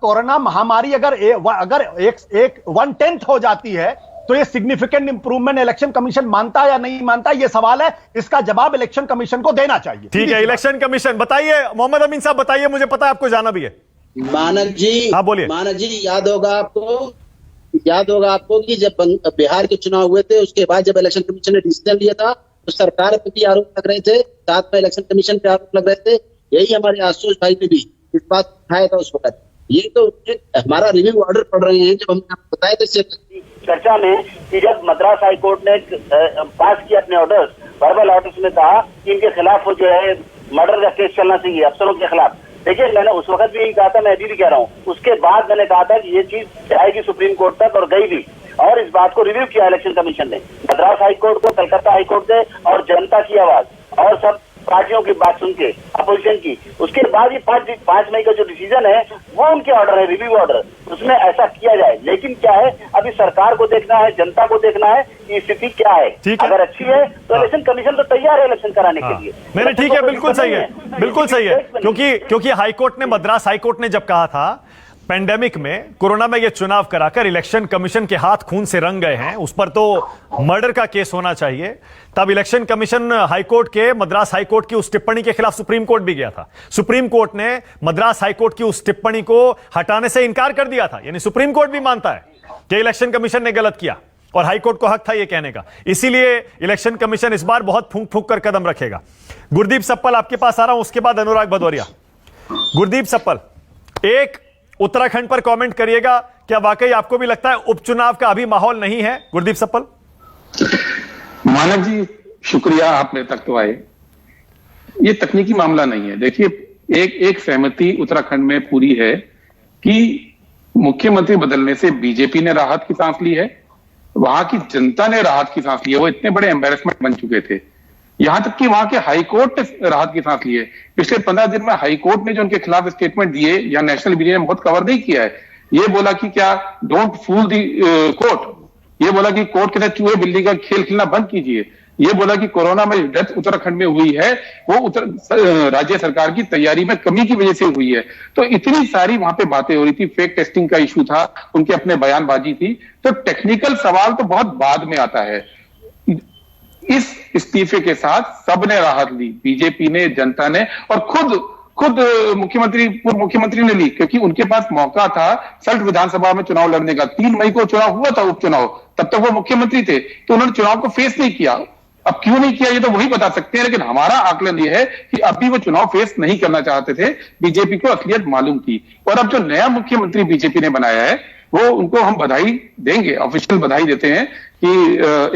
कोरोना महामारी अगर 1/10 हो जाती है, तो ये सिग्निफिकेंट इंप्रूवमेंट इलेक्शन कमीशन मानता है या नहीं मानता, ये सवाल है। इसका जवाब इलेक्शन कमीशन को देना चाहिए। ठीक है, इलेक्शन कमीशन बताइए। मोहम्मद अमीन साहब बताइए, मुझे पता है आपको जाना भी है। मानक जी, हाँ बोलिए। मानक जी, याद होगा आपको कि जब बिहार के चुनाव हुए थे, उसके बाद जब इलेक्शन कमीशन ने डिसीजन लिया था, तो सरकार पे भी आरोप लग रहे थे, साथ में इलेक्शन कमीशन पे आरोप लग रहे थे। यही हमारे आशुतोष भाई ने भी इस बात उठाया था उस वक्त। ये तो हमारा रिव्यू ऑर्डर पढ़ रहे हैं, जब हमने आपको बताया था चर्चा में कि जब मद्रास हाईकोर्ट ने पास किया अपने ऑर्डर्स, वर्बल ऑर्डर्स में कहा कि इनके खिलाफ जो है मर्डर का केस चलना चाहिए अफसरों के खिलाफ। देखिए, मैंने उस वक्त भी कहा था, मैं अभी भी कह रहा हूँ, उसके बाद मैंने कहा था कि ये चीज जाएगी सुप्रीम कोर्ट तक, और गई भी, और इस बात को रिव्यू किया इलेक्शन कमीशन ने, मद्रास हाईकोर्ट को, कलकत्ता हाईकोर्ट से, और जनता की आवाज और सब पार्टियों की बात सुन के, अपोजिशन की, उसके बाद ये 5 मई का जो डिसीजन है वो उनके ऑर्डर है, रिव्यू ऑर्डर, उसमें ऐसा किया जाए। लेकिन क्या है, अभी सरकार को देखना है, जनता को देखना है कि स्थिति क्या है। अगर अच्छी है तो इलेक्शन कमीशन तो तैयार है इलेक्शन कराने के लिए। नहीं, ठीक है, बिल्कुल सही है, बिल्कुल सही है, क्योंकि हाईकोर्ट ने, मद्रास हाईकोर्ट ने जब कहा था पेंडेमिक में, कोरोना में ये चुनाव कराकर इलेक्शन कमीशन के हाथ खून से रंग गए हैं, उस पर तो मर्डर का केस होना चाहिए, तब इलेक्शन कमीशन हाईकोर्ट के, मद्रास हाईकोर्ट की उस टिप्पणी के खिलाफ सुप्रीम कोर्ट भी गया था। सुप्रीम कोर्ट ने मद्रास हाईकोर्ट की उस टिप्पणी को हटाने से इनकार कर दिया था, यानी सुप्रीम कोर्ट भी मानता है कि इलेक्शन कमीशन ने गलत किया और हाईकोर्ट को हक था यह कहने का। इसीलिए इलेक्शन कमीशन इस बार बहुत फूंक फूंक कर कदम रखेगा। गुरदीप सप्पल आपके पास आ रहा हूं, उसके बाद अनुराग भदौरिया। गुरदीप सप्पल, एक उत्तराखंड पर कमेंट करिएगा, क्या वाकई आपको भी लगता है उपचुनाव का अभी माहौल नहीं है? गुरदीप सप्पल। मानक जी, शुक्रिया, आप मेरे तक तो आए। ये तकनीकी मामला नहीं है। देखिए, एक सहमति उत्तराखंड में पूरी है कि मुख्यमंत्री बदलने से बीजेपी ने राहत की सांस ली है, वहां की जनता ने राहत की सांस ली है। वो इतने बड़े एम्बेरसमेंट बन चुके थे, यहां तक कि वहां के हाईकोर्ट ने राहत की सांस ली है। पिछले 15 दिन में हाईकोर्ट ने जो उनके खिलाफ स्टेटमेंट दिए, या नेशनल मीडिया ने बहुत कवर नहीं किया है, ये बोला कि क्या डोंट फूल दी कोर्ट, ये बोला कि कोर्ट के साथ चूहे बिल्ली का खेल खेलना बंद कीजिए, ये बोला कि कोरोना में डेथ उत्तराखंड में हुई है वो राज्य सरकार की तैयारी में कमी की वजह से हुई है। तो इतनी सारी वहां पे बातें हो रही थी, फेक टेस्टिंग का इशू था, उनके अपने बयानबाजी थी। तो टेक्निकल सवाल तो बहुत बाद में आता है। इस इस्तीफे के साथ सबने राहत ली, बीजेपी ने, जनता ने, और खुद पूर्व मुख्यमंत्री ने ली, क्योंकि उनके पास मौका था सल्ट विधानसभा में चुनाव लड़ने का। 3 मई को चुनाव हुआ था, उपचुनाव, तब तक वो मुख्यमंत्री थे, तो उन्होंने चुनाव को फेस नहीं किया। अब क्यों नहीं किया ये तो वही बता सकते हैं, लेकिन हमारा आकलन ये है कि अभी वो चुनाव फेस नहीं करना चाहते थे, बीजेपी को असलियत मालूम थी। और अब जो नया मुख्यमंत्री बीजेपी ने बनाया है, वो उनको हम बधाई देंगे, ऑफिशियल बधाई देते हैं कि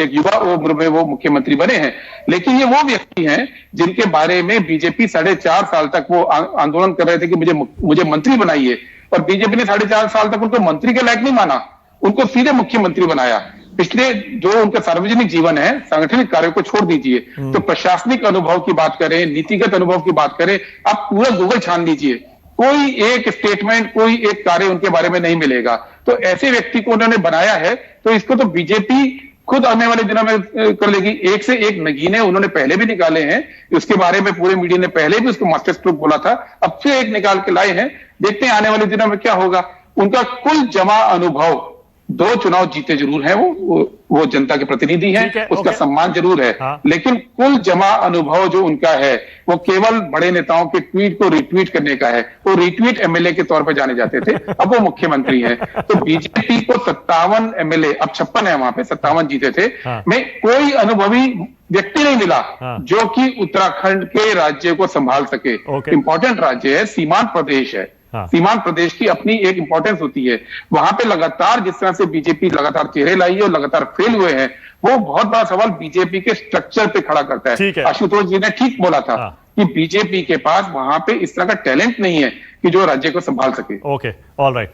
एक युवा उम्र में वो मुख्यमंत्री बने हैं। लेकिन ये वो व्यक्ति हैं जिनके बारे में बीजेपी 4.5 साल तक वो आंदोलन कर रहे थे कि मुझे मंत्री बनाइए, और बीजेपी ने 4.5 साल तक उनको मंत्री के लायक नहीं माना, उनको सीधे मुख्यमंत्री बनाया। पिछले जो उनका सार्वजनिक जीवन है, सांगठनिक कार्यों को छोड़ दीजिए, तो प्रशासनिक अनुभव की बात करें, नीतिगत अनुभव की बात करें, आप पूरा गूगल छान लीजिए, कोई एक स्टेटमेंट, कोई एक कार्य उनके बारे में नहीं मिलेगा। तो ऐसे व्यक्ति को उन्होंने बनाया है, तो इसको तो बीजेपी खुद आने वाले दिनों में कर लेगी। एक से एक नगीने उन्होंने पहले भी निकाले हैं, उसके बारे में पूरे मीडिया ने पहले भी उसको मास्टर स्ट्रोक बोला था, अब से एक निकाल के लाए हैं। देखते हैं आने वाले दिनों में क्या होगा। उनका कुल जमा अनुभव, 2 चुनाव जीते जरूर हैं, वो जनता के प्रतिनिधि हैं, उसका सम्मान जरूर है, लेकिन कुल जमा अनुभव जो उनका है वो केवल बड़े नेताओं के ट्वीट को रिट्वीट करने का है। वो रिट्वीट एमएलए के तौर पर जाने जाते थे, अब वो मुख्यमंत्री हैं। तो बीजेपी को 57 एमएलए, अब 56 है वहां पे, 57 जीते थे, में कोई अनुभवी व्यक्ति नहीं मिला जो कि उत्तराखंड के राज्य को संभाल सके। इंपॉर्टेंट राज्य है, सीमांत प्रदेश है, सीमांत प्रदेश की अपनी एक इंपॉर्टेंस होती है। वहां पे लगातार जिस तरह से बीजेपी लगातार चेहरे लाई है और लगातार फेल हुए हैं, वो बहुत बड़ा सवाल बीजेपी के स्ट्रक्चर पे खड़ा करता है। आशुतोष जी ने ठीक बोला था कि बीजेपी के पास वहां पे इस तरह का टैलेंट नहीं है कि जो राज्य को संभाल सके। Okay, alright.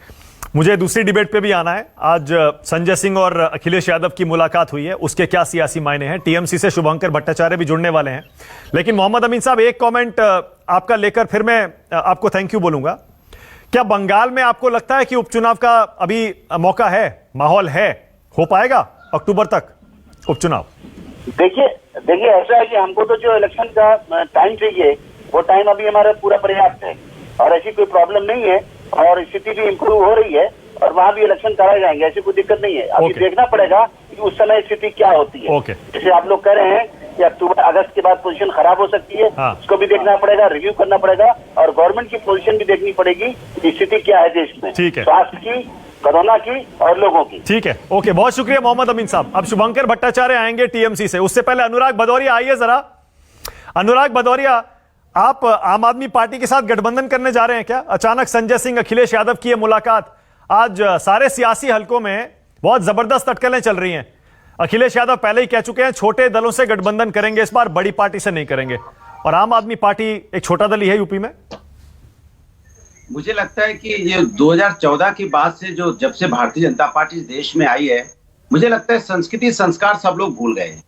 मुझे दूसरी डिबेट पे भी आना है। आज संजय सिंह और अखिलेश यादव की मुलाकात हुई है, उसके क्या सियासी मायने हैं। टीएमसी से शुभंकर भट्टाचार्य भी जुड़ने वाले हैं। लेकिन मोहम्मद अमीन साहब, एक कमेंट आपका लेकर फिर मैं आपको थैंक यू बोलूंगा। क्या बंगाल में आपको लगता है कि उपचुनाव का अभी मौका है, माहौल है, हो पाएगा अक्टूबर तक उपचुनाव? देखिए ऐसा है कि हमको तो जो इलेक्शन का टाइम चाहिए वो टाइम अभी हमारा पूरा पर्याप्त है और ऐसी कोई प्रॉब्लम नहीं है और स्थिति भी इम्प्रूव हो रही है और वहां भी इलेक्शन कराए जाएंगे, ऐसी कोई दिक्कत नहीं है। अभी देखना पड़ेगा कि उस समय स्थिति क्या होती है। जैसे आप लोग कह रहे हैं कि अक्टूबर अगस्त के बाद पोजीशन खराब हो सकती है, उसको भी देखना पड़ेगा, रिव्यू करना पड़ेगा और गवर्नमेंट की पोजीशन भी देखनी पड़ेगी कि स्थिति क्या है देश में, स्वास्थ्य की, कोरोना की और लोगों की। ठीक है, ओके, बहुत शुक्रिया मोहम्मद अमीन साहब। अब शुभंकर भट्टाचार्य आएंगे टीएमसी से, उससे पहले अनुराग भदौरिया आइए जरा। अनुराग भदौरिया, आप आम आदमी पार्टी के साथ गठबंधन करने जा रहे हैं क्या? अचानक संजय सिंह अखिलेश यादव की यह मुलाकात, आज सारे सियासी हलकों में बहुत जबरदस्त अटकलें चल रही हैं। अखिलेश यादव पहले ही कह चुके हैं छोटे दलों से गठबंधन करेंगे, इस बार बड़ी पार्टी से नहीं करेंगे, और आम आदमी पार्टी एक छोटा दल ही है यूपी में। मुझे लगता है कि ये 2014 के बाद से जब से भारतीय जनता पार्टी देश में आई है, मुझे लगता है संस्कृति संस्कार सब लोग भूल गए हैं।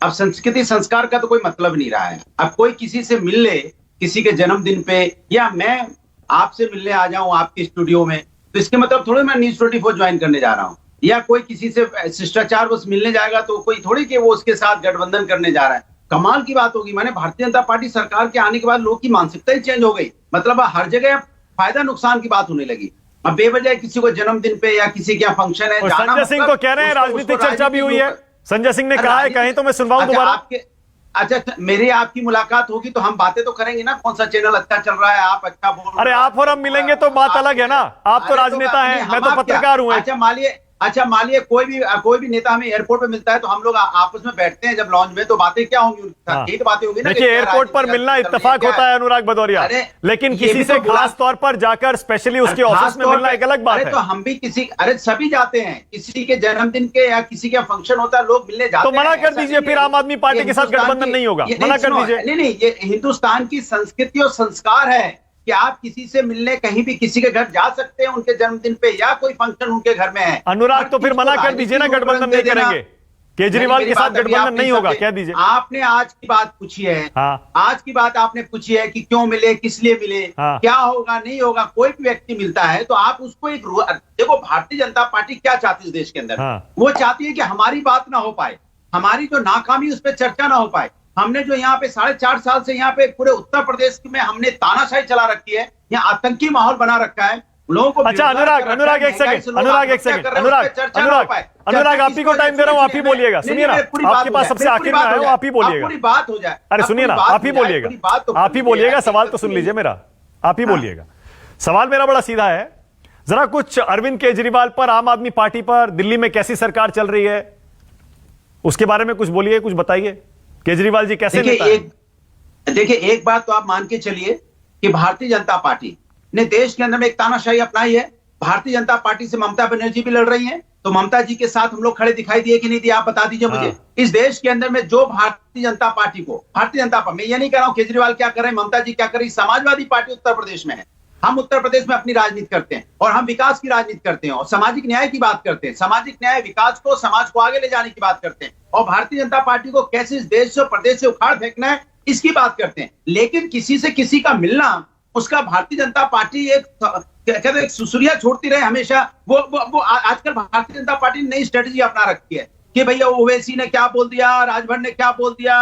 अब संस्कृति संस्कार का तो कोई मतलब नहीं रहा है। अब कोई किसी से मिल ले, किसी के जन्मदिन पे, या मैं आपसे मिलने आ जाऊं आपके स्टूडियो में, तो इसके मतलब थोड़ी मैं न्यूज 24 ज्वाइन करने जा रहा हूं, या कोई किसी से शिष्टाचार बस मिलने जाएगा तो कोई थोड़ी कि वो उसके साथ गठबंधन करने जा रहा है। कमाल की बात होगी। माने भारतीय जनता पार्टी सरकार के आने के बाद लोगों की मानसिकता ही चेंज हो गई। मतलब हर जगह फायदा नुकसान की बात होने लगी। अब बेवजह किसी को जन्मदिन पे या किसी के फंक्शन है, संजय सिंह तो कह रहे हैं राजनीतिक चर्चा भी हुई है। संजय सिंह ने कहा है, कहीं तो मैं सुनवाऊं दोबारा। अच्छा, मेरी आपकी मुलाकात होगी तो हम बातें तो करेंगे ना, कौन सा चैनल अच्छा चल रहा है, आप अच्छा बोल रहे हैं। अरे आप और हम मिलेंगे तो बात अलग है ना, आप तो राजनेता हैं, मैं तो पत्रकार हूं। अच्छा मानिए कोई भी नेता हमें एयरपोर्ट पे मिलता है तो हम लोग आपस में बैठते हैं जब लॉन्च में, तो बातें क्या होंगी उनके साथ? यही तो बातें होंगी ना। देखिए, एयरपोर्ट पर मिलना इत्तेफाक होता है अनुराग भदौरिया, लेकिन किसी से खास तौर पर जाकर स्पेशली उसके ऑफिस में मिलना एक अलग बात है। तो हम भी सभी जाते हैं, किसी के जन्मदिन के या किसी का फंक्शन होता है, लोग मिलने जाते हैं। तो मना कर दीजिए फिर, आम आदमी पार्टी के साथ गठबंधन नहीं होगा, मना कर दीजिए। नहीं, ये हिंदुस्तान की संस्कृति और संस्कार है कि आप किसी से मिलने कहीं भी किसी के घर जा सकते हैं उनके जन्मदिन पे, या कोई फंक्शन उनके घर में है। अनुराग, तो फिर मना कर दीजिए ना, गठबंधन नहीं करेंगे, केजरीवाल के साथ गठबंधन नहीं होगा, कह दीजिए। आपने आज की बात पूछी है, आज की बात आपने पूछी है कि क्यों मिले, किस लिए मिले, क्या होगा नहीं होगा। कोई भी व्यक्ति मिलता है तो आप उसको एक, देखो भारतीय जनता पार्टी क्या चाहती है देश के अंदर, वो चाहती है कि हमारी बात ना हो पाए, हमारी जो नाकामी उस पर चर्चा ना हो पाए। हमने जो यहाँ पे 4.5 साल से यहाँ पे पूरे उत्तर प्रदेश में हमने तानाशाही चला रखी है, यहाँ आतंकी माहौल बना रखा है लोगों को। अच्छा अनुराग एक सेकंड, अनुराग आप ही को टाइम दे रहा हूँ, आप ही बोलिएगा। सुनिए ना, आपके पास सबसे आखिर में आया हूँ, आप ही बोलिएगा। पूरी बात हो जाए। अरे सुनिए ना, आप ही बोलिएगा, सवाल तो सुन लीजिए मेरा, आप ही बोलिएगा। सवाल मेरा बड़ा सीधा है, जरा कुछ अरविंद केजरीवाल पर, आम आदमी पार्टी पर, दिल्ली में कैसी सरकार चल रही है उसके बारे में कुछ बोलिए, कुछ बताइए। केजरीवाल जी कैसे नेता हैं? देखिए, एक बात तो आप मान के चलिए कि भारतीय जनता पार्टी ने देश के अंदर में एक तानाशाही अपनाई है। भारतीय जनता पार्टी से ममता बनर्जी भी लड़ रही हैं, तो ममता जी के साथ हम लोग खड़े दिखाई दिए कि नहीं दिए, आप बता दीजिए मुझे। इस देश के अंदर में जो भारतीय जनता पार्टी, मैं ये नहीं कह रहा हूं केजरीवाल क्या कर रहे हैं, ममता जी क्या कर रही, समाजवादी पार्टी उत्तर प्रदेश में है, हम उत्तर प्रदेश में अपनी राजनीति करते हैं और हम विकास की राजनीति करते हैं और सामाजिक न्याय की बात करते हैं, सामाजिक न्याय विकास को, समाज को आगे ले जाने की बात करते हैं और भारतीय जनता पार्टी को कैसे इस देश से प्रदेश से उखाड़ फेंकना है इसकी बात करते हैं। लेकिन किसी से किसी का मिलना, उसका भारतीय जनता पार्टी एक सुसुरिया छोड़ती रहे हमेशा, वो आजकल भारतीय जनता पार्टी ने नई स्ट्रेटेजी अपना रखी है कि भैया ओवैसी ने क्या बोल दिया, राजभर ने क्या बोल दिया,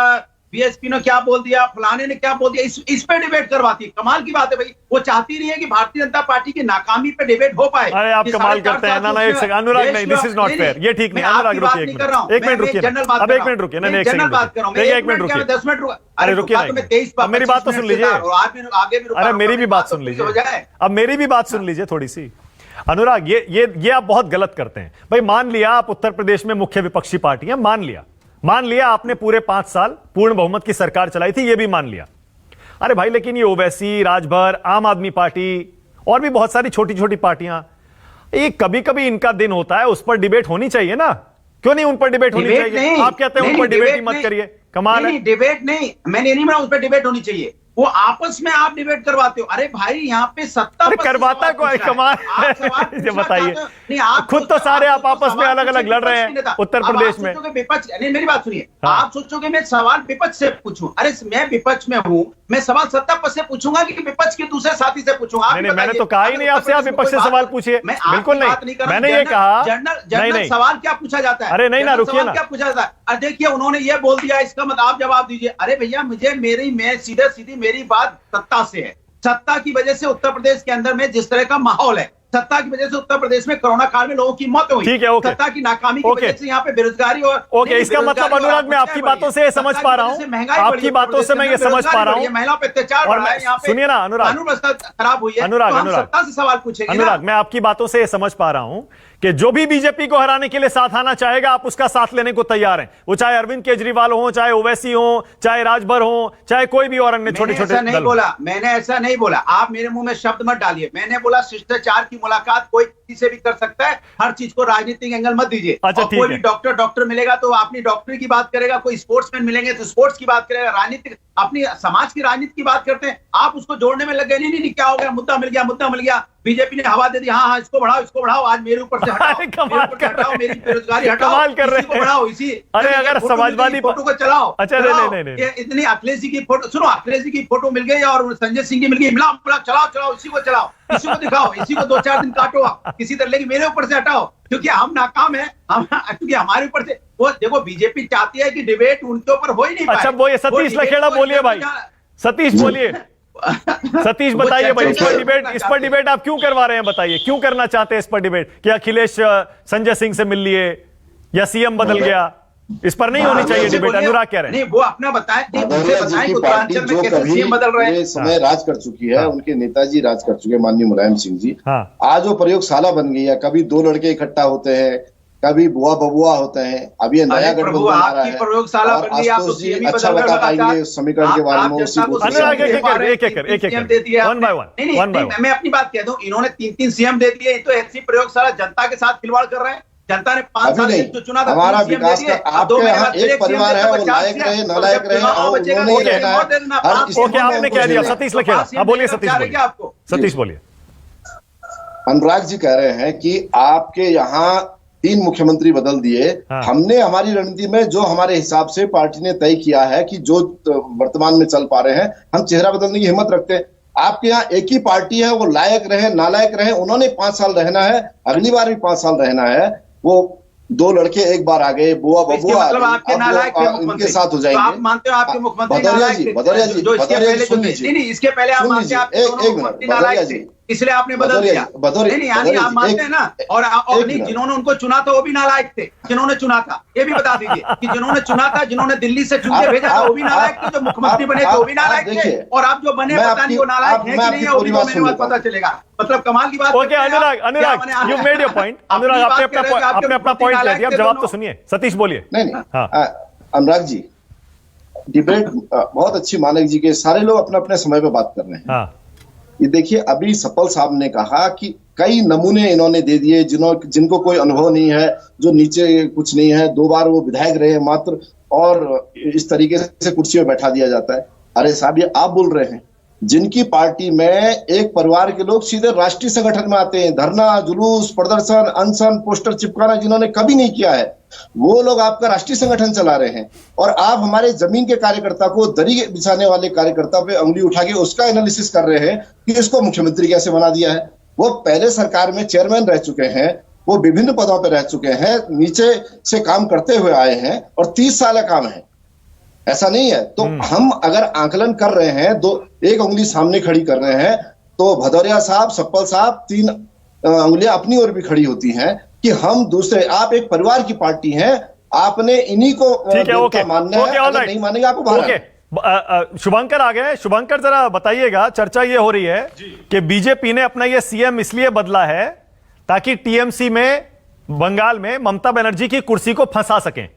बीएसपी ने क्या बोल दिया, फलाने ने क्या बोल दिया, इस पे डिबेट करवाती है। कमाल की बात है भाई, वो चाहती नहीं है कि भारतीय जनता पार्टी की नाकामी पे डिबेट हो पाए। अरे आप कमाल करते हैं। ना एक सेकंड अनुराग, नहीं, दिस इज नॉट फेयर, ये ठीक नहीं। अनुराग रुकिए, एक मिनट रुकिए, अब एक मिनट रुकिए, नहीं एक सेकंड बात कर रहा हूं, एक मिनट रुकिए, 10 मिनट रुकिए। अरे रुकिए, मेरी बात तो सुन लीजिए, अरे मेरी भी बात सुन लीजिए, अब मेरी भी बात सुन लीजिए थोड़ी सी। अनुराग, ये आप बहुत गलत करते हैं भाई। मान लिया आप उत्तर प्रदेश में मुख्य विपक्षी पार्टी है, मान लिया आपने पूरे 5 साल पूर्ण बहुमत की सरकार चलाई थी, ये भी मान लिया। अरे भाई, लेकिन ये ओवैसी, राजभर, आम आदमी पार्टी और भी बहुत सारी छोटी छोटी पार्टियां, ये कभी कभी इनका दिन होता है, उस पर डिबेट होनी चाहिए ना। क्यों नहीं उन पर डिबेट होनी चाहिए? आप कहते हैं उन पर डिबेट ही मत करिए, कमाल है। डिबेट नहीं, मैंने नहीं बोला उस पर डिबेट होनी चाहिए, वो आपस में आप डिबेट करवाते हो। अरे भाई, यहाँ पे सत्ता करवाता कोई, कमाल है। बताइए, खुद तो सारे आप आपस में अलग अलग लड़ रहे हैं उत्तर प्रदेश में। विपक्ष, नहीं मेरी बात सुनिए, आप सोचोगे मैं सवाल विपक्ष से पूछूं? अरे मैं विपक्ष में हूँ, मैं सवाल सत्ता पक्ष से पूछूंगा कि विपक्ष के दूसरे साथी से पूछूंगा? नहीं, मैंने तो कहा ही नहीं आपसे आप विपक्ष से सवाल पूछिए, बिल्कुल नहीं। मैंने ये कहा जनरल सवाल क्या पूछा जाता है? अरे नहीं ना, रुकिए ना, क्या पूछा जाता है? अरे देखिए, उन्होंने ये बोल दिया, इसका मतलब आप जवाब दीजिए। अरे भैया, मैं सीधी मेरी बात सत्ता से है। सत्ता की वजह से उत्तर प्रदेश के अंदर में जिस तरह का माहौल है, सत्ता की वजह से उत्तर प्रदेश में कोरोना काल में लोगों की मौत हुई, ठीक है, ओके। सत्ता की नाकामी की वजह से यहाँ पे बेरोजगारी और ओके, इसका मतलब अनुराग, मैं आपकी बातों से समझ पा रहा हूँ, आपकी बातों से मैं ये समझ पा रहा हूँ, महिलाओं पे अत्याचार हो रहा है यहाँ पे। सुनिए ना अनुराग, कानून व्यवस्था खराब हुई है, अनुराग, सत्ता से सवाल पूछेंगे। अनुराग, मैं आपकी बातों से ये समझ पा रहा हूं कि जो भी बीजेपी को हराने के लिए साथ आना चाहेगा, आप उसका साथ लेने को तैयार हैं। वो चाहे अरविंद केजरीवाल हो, चाहे ओवैसी हो, चाहे राजभर हो, चाहे कोई भी और अन्य छोटे छोटे नहीं बोला, मैंने ऐसा नहीं बोला। आप मेरे मुंह में शब्द मत डालिए। मैंने बोला शिष्टाचार की मुलाकात कोई किसी से भी कर सकता है, हर चीज को राजनीतिक एंगल मत दीजिए। अच्छा, कोई भी डॉक्टर मिलेगा तो अपनी डॉक्टरी की बात करेगा, कोई स्पोर्ट्समैन मिलेंगे तो स्पोर्ट्स की बात करेगा, राजनीतिक अपनी समाज की राजनीति की बात करते हैं। आप उसको जोड़ने में लग गए, नहीं क्या हो गया, मुद्दा मिल गया, बीजेपी ने हवा दे दी, हाँ इसको बढ़ाओ, आज मेरे ऊपर से हटाओ, मेरी बेरोजगारी हटाओ, कमाल कर रहे हैं, बढ़ाओ इसी। अरे अगर समाजवादी फोटो को चलाओ, अच्छा नहीं, इतनी अखिलेश जी की फोटो, सुनो, अखिलेश जी की फोटो मिल गई और संजय सिंह की मिल गई, मिला चलाओ, इसी को चलाओ, इसी को दिखाओ, इसी को 2-4 दिन काटो किसी तरह, लेकिन मेरे ऊपर से हटाओ, क्योंकि हम नाकाम है, क्योंकि हमारे ऊपर से वो देखो, बीजेपी चाहती है कि डिबेट उनके ऊपर हो ही नहीं पाए। अच्छा, वो ये सतीश लखेड़ा बोलिए भाई, सतीश बोलिए, सतीश बताइए भाई, इस पर डिबेट आप क्यों करवा रहे हैं? बताइए क्यों करना चाहते हैं इस पर डिबेट? कि अखिलेश संजय सिंह से मिल लिए या सीएम बदल गया, इस पर नहीं होनी चाहिए डिबेट? अनुराग कह रहे हैं, नहीं वो अपना बताएं, उत्तरांचल में कैसे सीएम बदल रहे हैं। समय राज कर चुकी है, उनके नेताजी राज कर चुके हैं, माननीय मुलायम सिंह जी। आज वो प्रयोगशाला बन गई है, कभी 2 लड़के इकट्ठा होते हैं, कभी बुआ बबुआ होते हैं, अब ये नया गठबंधन आ रहा है। प्रयोगशाला बन गई, आप जी अच्छा बता पाएंगे उस समीकरण के बारे में। मैं अपनी बात कह दूं, इन्होंने 3 सीएम दे दिए, तो ऐसी प्रयोगशाला जनता के साथ खिलवाड़ कर रहे हैं। जनता ने 5 साल जो चुना था, हमारा विकास का आपके यहाँ एक परिवार है, वो लायक रहे नालायक रहे, आपने कह दिया। सतीश लखेड़ा बोलिए, सतीश बोलिए। अनुराग जी कह रहे हैं कि आपके यहाँ 3 मुख्यमंत्री बदल दिए। हमने हमारी रणनीति में जो हमारे हिसाब से पार्टी ने तय किया है कि जो वर्तमान में चल पा रहे हैं, हम चेहरा बदलने की हिम्मत रखते हैं। आपके यहाँ एक ही पार्टी है, वो लायक रहे नालायक रहे, उन्होंने 5 साल रहना है, अगली बार भी 5 साल रहना है। वो 2 लड़के एक बार आ गए, बुआ बबुआ, मतलब आपके नालायक इनके साथ हो जाएंगे। आप मानते हो आपके मुख्यमंत्री नालायक थे? भदौरिया जी, नहीं, इसके पहले आप मानते हैं आपके नालायक थे, इसलिए आपने बदल दिया। नहीं, यानी आप मानते हैं ना। और नहीं, जिन्होंने उनको चुना था वो भी नालायक थे, जिन्होंने चुना था, ये भी बता दीजिए कि जिन्होंने चुना था, जिन्होंने दिल्ली से चुन के भेजा था, वो भी नालायक थे, जो मुख्यमंत्री बने थे वो भी नालायक थे, और आप जो बने पता नहीं वो नालायक है कि नहीं है, वो भी मेरे बाद पता चलेगा। मतलब कमाल की बात। Okay Anurag, you made your point. Anurag, आपने अपना पॉइंट ले दिया, जवाब तो सुनिए। सतीश बोलिए। नहीं, अनुराग जी, डिबेट बहुत अच्छी, मानक जी के सारे लोग अपने अपने समय पे बात कर रहे हैं। ये देखिए, अभी सपल साहब ने कहा कि कई नमूने इन्होंने दे दिए जिनको कोई अनुभव नहीं है, जो नीचे कुछ नहीं है, 2 बार वो विधायक रहे मात्र, और इस तरीके से कुर्सी में बैठा दिया जाता है। अरे साहब, ये आप बोल रहे हैं, जिनकी पार्टी में एक परिवार के लोग सीधे राष्ट्रीय संगठन में आते हैं, धरना, जुलूस, प्रदर्शन, अनशन, पोस्टर चिपकाना जिन्होंने कभी नहीं किया है, वो लोग आपका राष्ट्रीय संगठन चला रहे हैं। और आप हमारे जमीन के कार्यकर्ता को, दरी बिछाने वाले कार्यकर्ता पे उंगली उठा के उसका एनालिसिस कर रहे हैं कि इसको मुख्यमंत्री कैसे बना दिया है। वो पहले सरकार में चेयरमैन रह चुके हैं, वो विभिन्न पदों पर रह चुके हैं, नीचे से काम करते हुए आए हैं और 30 साल का काम है, ऐसा नहीं है। तो हम अगर आकलन कर रहे हैं, एक उंगली सामने खड़ी कर रहे हैं, तो भदौरिया साहब, सप्पल साहब, 3 उंगलियां अपनी ओर भी खड़ी होती हैं कि हम दूसरे, आप एक परिवार की पार्टी हैं, आपने इन्हीं को मानना है, अगर नहीं मानेंगे आपको बाहर। शुभंकर आ गए। शुभंकर जरा बताइएगा, चर्चा ये हो रही है कि बीजेपी ने अपना ये सीएम इसलिए बदला है ताकि टीएमसी में, बंगाल में ममता बनर्जी की कुर्सी को फंसा सकें।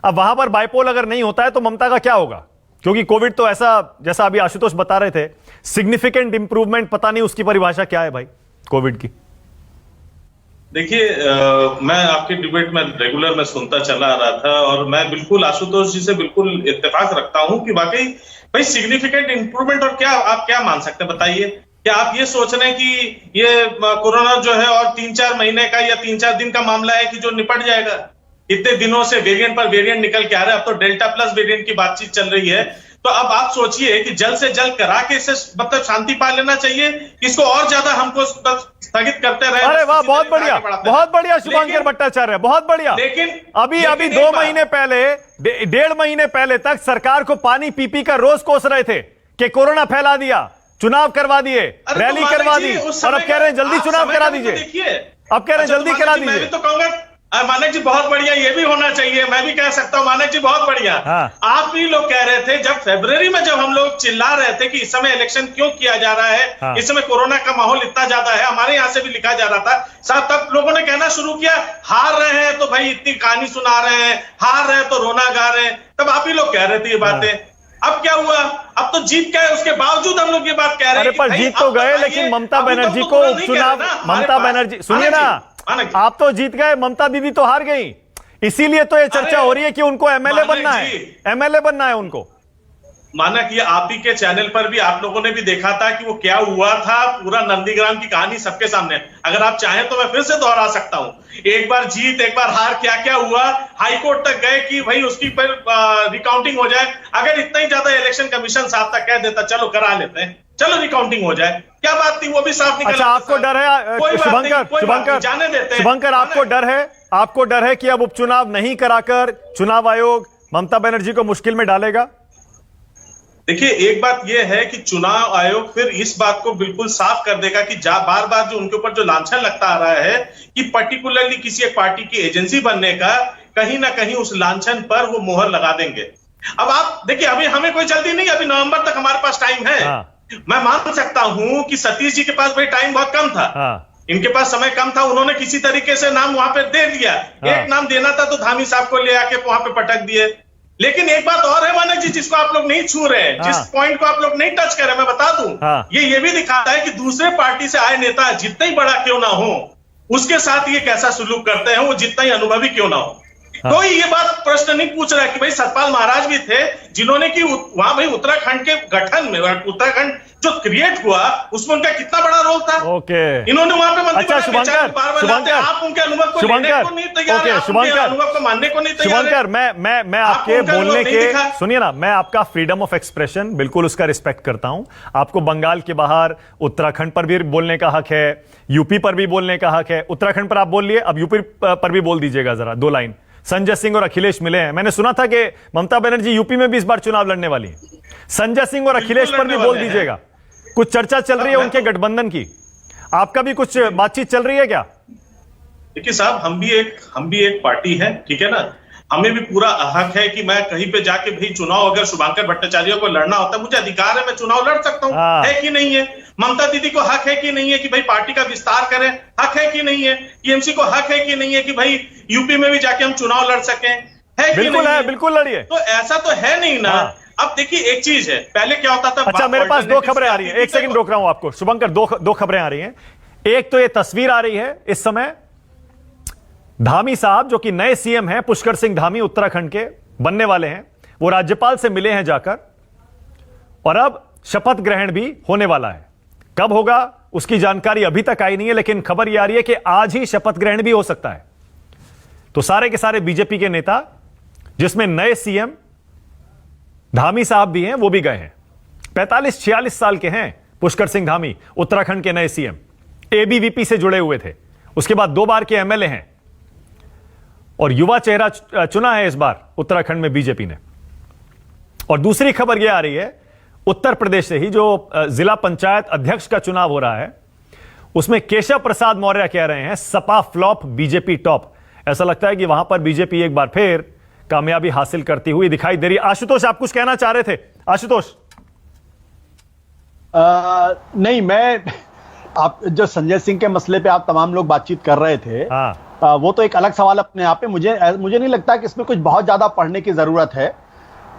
अब वहां पर बाइपोल अगर नहीं होता है तो ममता का क्या होगा? क्योंकि कोविड तो ऐसा, जैसा अभी आशुतोष बता रहे थे, सिग्निफिकेंट इंप्रूवमेंट, पता नहीं उसकी परिभाषा क्या है भाई कोविड की। देखिए, मैं आपकी डिबेट में रेगुलर में सुनता चला आ रहा था और मैं बिल्कुल आशुतोष जी से बिल्कुल इत्तेफाक रखता हूं कि वाकई भाई सिग्निफिकेंट इंप्रूवमेंट और क्या आप क्या मान सकते हैं, बताइए। क्या आप ये सोच रहे हैं कि ये कोरोना जो है और 3-4 महीने का या 3-4 दिन का मामला है कि जो निपट जाएगा? इतने दिनों से वेरिएंट पर वेरिएंट निकल के आ रहा है, अब तो डेल्टा प्लस वेरिएंट की बातचीत चल रही है। तो अब आप सोचिए कि जल्द से जल्द करा के इसे मतलब शांति पा लेना चाहिए, इसको और ज्यादा हमको स्थगित करते रहे। अरे वाह, बहुत बढ़िया, बहुत बढ़िया शुभंकर भट्टाचार्य, बहुत बढ़िया। लेकिन अभी 2 महीने पहले, 1.5 महीने पहले तक सरकार को पानी पी कर रोज कोस रहे थे कि कोरोना फैला दिया, चुनाव करवा दिए, रैली करवा दी, और अब कह रहे हैं जल्दी चुनाव करा दीजिए। अब कह रहे हैं जल्दी करा दीजिए। मैं तो कहूंगा मानक जी बहुत बढ़िया, ये भी होना चाहिए, मैं भी कह सकता हूं मानक जी बहुत बढ़िया। आप भी लोग कह रहे थे जब फरवरी में जब हम लोग चिल्ला रहे थे कि इस समय इलेक्शन क्यों किया जा रहा है, इस समय कोरोना का माहौल इतना ज्यादा है, हमारे यहां से भी लिखा जा रहा था साहब, तब लोगों ने कहना शुरू किया हार रहे हैं तो भाई इतनी कहानी सुना रहे हैं, हार रहे हैं तो रोना गा रहे हैं। तब आप ही लोग कह रहे थे ये बातें। अब क्या हुआ? अब तो जीत गए, उसके बावजूद हम लोग ये बात कह रहे हैं। अरे पर जीत तो गए, लेकिन ममता बनर्जी को उपचुनाव, ममता बनर्जी, सुनिए ना, आप तो जीत गए, ममता दीदी तो हार गई। इसीलिए तो ये चर्चा हो रही है कि उनको एमएलए बनना है, एमएलए बनना है उनको। मानक, ये आप ही के चैनल पर भी आप लोगों ने भी देखा था कि वो क्या हुआ था, पूरा नंदीग्राम की कहानी सबके सामने। अगर आप चाहें तो मैं फिर से दोहरा सकता हूं, एक बार जीत एक बार हार, क्या क्या हुआ। हाईकोर्ट तक गए कि भाई उसकी पर रिकाउंटिंग हो जाए। अगर इतना ही ज्यादा इलेक्शन कमीशन साहब तक कह देता चलो करा लेते हैं, चलो रिकाउंटिंग हो जाए, क्या बात थी, वो भी साफ निकल। अच्छा, आपको डर है शुभंकर, आपको डर है कि अब उपचुनाव नहीं कराकर चुनाव आयोग ममता बनर्जी को मुश्किल में डालेगा? देखिए, एक बात यह है कि चुनाव आयोग फिर इस बात को बिल्कुल साफ कर देगा कि बार बार जो उनके ऊपर जो लांछन लगता आ रहा है कि पर्टिकुलरली किसी एक पार्टी की एजेंसी बनने का, कहीं ना कहीं उस लांछन पर वो मोहर लगा देंगे। अब आप देखिए, अभी हमें कोई जल्दी नहीं, अभी नवंबर तक हमारे पास टाइम है। मैं मान सकता हूं कि सतीश जी के पास भाई टाइम बहुत कम था, इनके पास समय कम था, उन्होंने किसी तरीके से नाम वहां पे दे दिया। एक नाम देना था तो धामी साहब को ले आके वहां पे पटक दिए। लेकिन एक बात और है मानक जी, जिसको आप लोग नहीं छू रहे हैं, जिस पॉइंट को आप लोग नहीं टच कर रहे, मैं बता दूं, ये भी दिखाता है कि दूसरे पार्टी से आए नेता जितना ही बड़ा क्यों ना हो, उसके साथ ये कैसा सुलूक करते हैं, वो जितना ही अनुभवी क्यों ना हो। कोई ये बात प्रश्न नहीं पूछ रहा कि भाई सतपाल महाराज भी थे जिन्होंने कि वहां भाई उत्तराखंड के गठन में, उत्तराखंड जो क्रिएट हुआ उसमें उनका कितना बड़ा रोल था। ओके, इन्होंने वहां पे मंत्री अच्छा शुभंकर, आप उनके अनुभव को लेने को नहीं तैयार, अनुभव को मानने को नहीं तैयार। शुभंकर, मैं आपके बोलने के, सुनिए ना, मैं आपका फ्रीडम ऑफ एक्सप्रेशन बिल्कुल उसका रिस्पेक्ट करता हूं। आपको बंगाल के बाहर उत्तराखंड पर भी बोलने का हक है, यूपी पर भी बोलने का हक है। उत्तराखंड पर आप बोल लिए, अब यूपी पर भी बोल दीजिएगा जरा 2 लाइन। संजय सिंह और अखिलेश मिले हैं, मैंने सुना था कि ममता बनर्जी यूपी में भी इस बार चुनाव लड़ने वाली है। संजय सिंह और अखिलेश पर भी बोल दीजिएगा। कुछ चर्चा चल रही है उनके गठबंधन की, आपका भी कुछ बातचीत चल रही है क्या? देखिए साहब, हम भी एक पार्टी है, ठीक है ना, हमें भी पूरा हक है कि मैं कहीं पे जाके भाई चुनाव, अगर शुभंकर भट्टाचार्य को लड़ना होता है, मुझे अधिकार है, मैं चुनाव लड़ सकता हूं, है कि नहीं है? ममता दीदी को हक है कि नहीं है कि भाई पार्टी का विस्तार करें, हक है कि नहीं है? टीएमसी को हक है कि नहीं है कि भाई यूपी में भी जाके हम चुनाव लड़ सकें, है कि बिल्कुल नहीं है, बिल्कुल लड़िए। तो ऐसा तो है नहीं ना। अब देखिए, एक चीज है, पहले क्या होता था। अच्छा, मेरे पास 2 खबरें आ रही है, 1 सेकंड रोक रहा हूं आपको शुभंकर, 2 खबरें आ रही हैं। एक तो ये तस्वीर आ रही है इस समय, धामी साहब जो कि नए सीएम हैं, पुष्कर सिंह धामी, उत्तराखंड के बनने वाले हैं, वो राज्यपाल से मिले हैं जाकर, और अब शपथ ग्रहण भी होने वाला है। कब होगा उसकी जानकारी अभी तक आई नहीं है, लेकिन खबर यह आ रही है कि आज ही शपथ ग्रहण भी हो सकता है। तो सारे के सारे बीजेपी के नेता, जिसमें नए सीएम धामी साहब भी हैं, वो भी गए हैं। 45-46 साल के हैं पुष्कर सिंह धामी, उत्तराखंड के नए सीएम। एबीवीपी से जुड़े हुए थे, उसके बाद 2 बार के एमएलए हैं और युवा चेहरा चुना है इस बार उत्तराखंड में बीजेपी ने। और दूसरी खबर यह आ रही है उत्तर प्रदेश से ही, जो जिला पंचायत अध्यक्ष का चुनाव हो रहा है, उसमें केशव प्रसाद मौर्य कह रहे हैं सपा फ्लॉप बीजेपी टॉप। ऐसा लगता है कि वहां पर बीजेपी एक बार फिर कामयाबी हासिल करती हुई दिखाई दे रही है। आशुतोष, आप कुछ कहना चाह रहे थे? आशुतोष। नहीं, मैं आप जो संजय सिंह के मसले पे आप तमाम लोग बातचीत कर रहे थे, वो तो एक अलग सवाल अपने आप में। मुझे नहीं लगता कि इसमें कुछ बहुत ज्यादा पढ़ने की जरूरत है,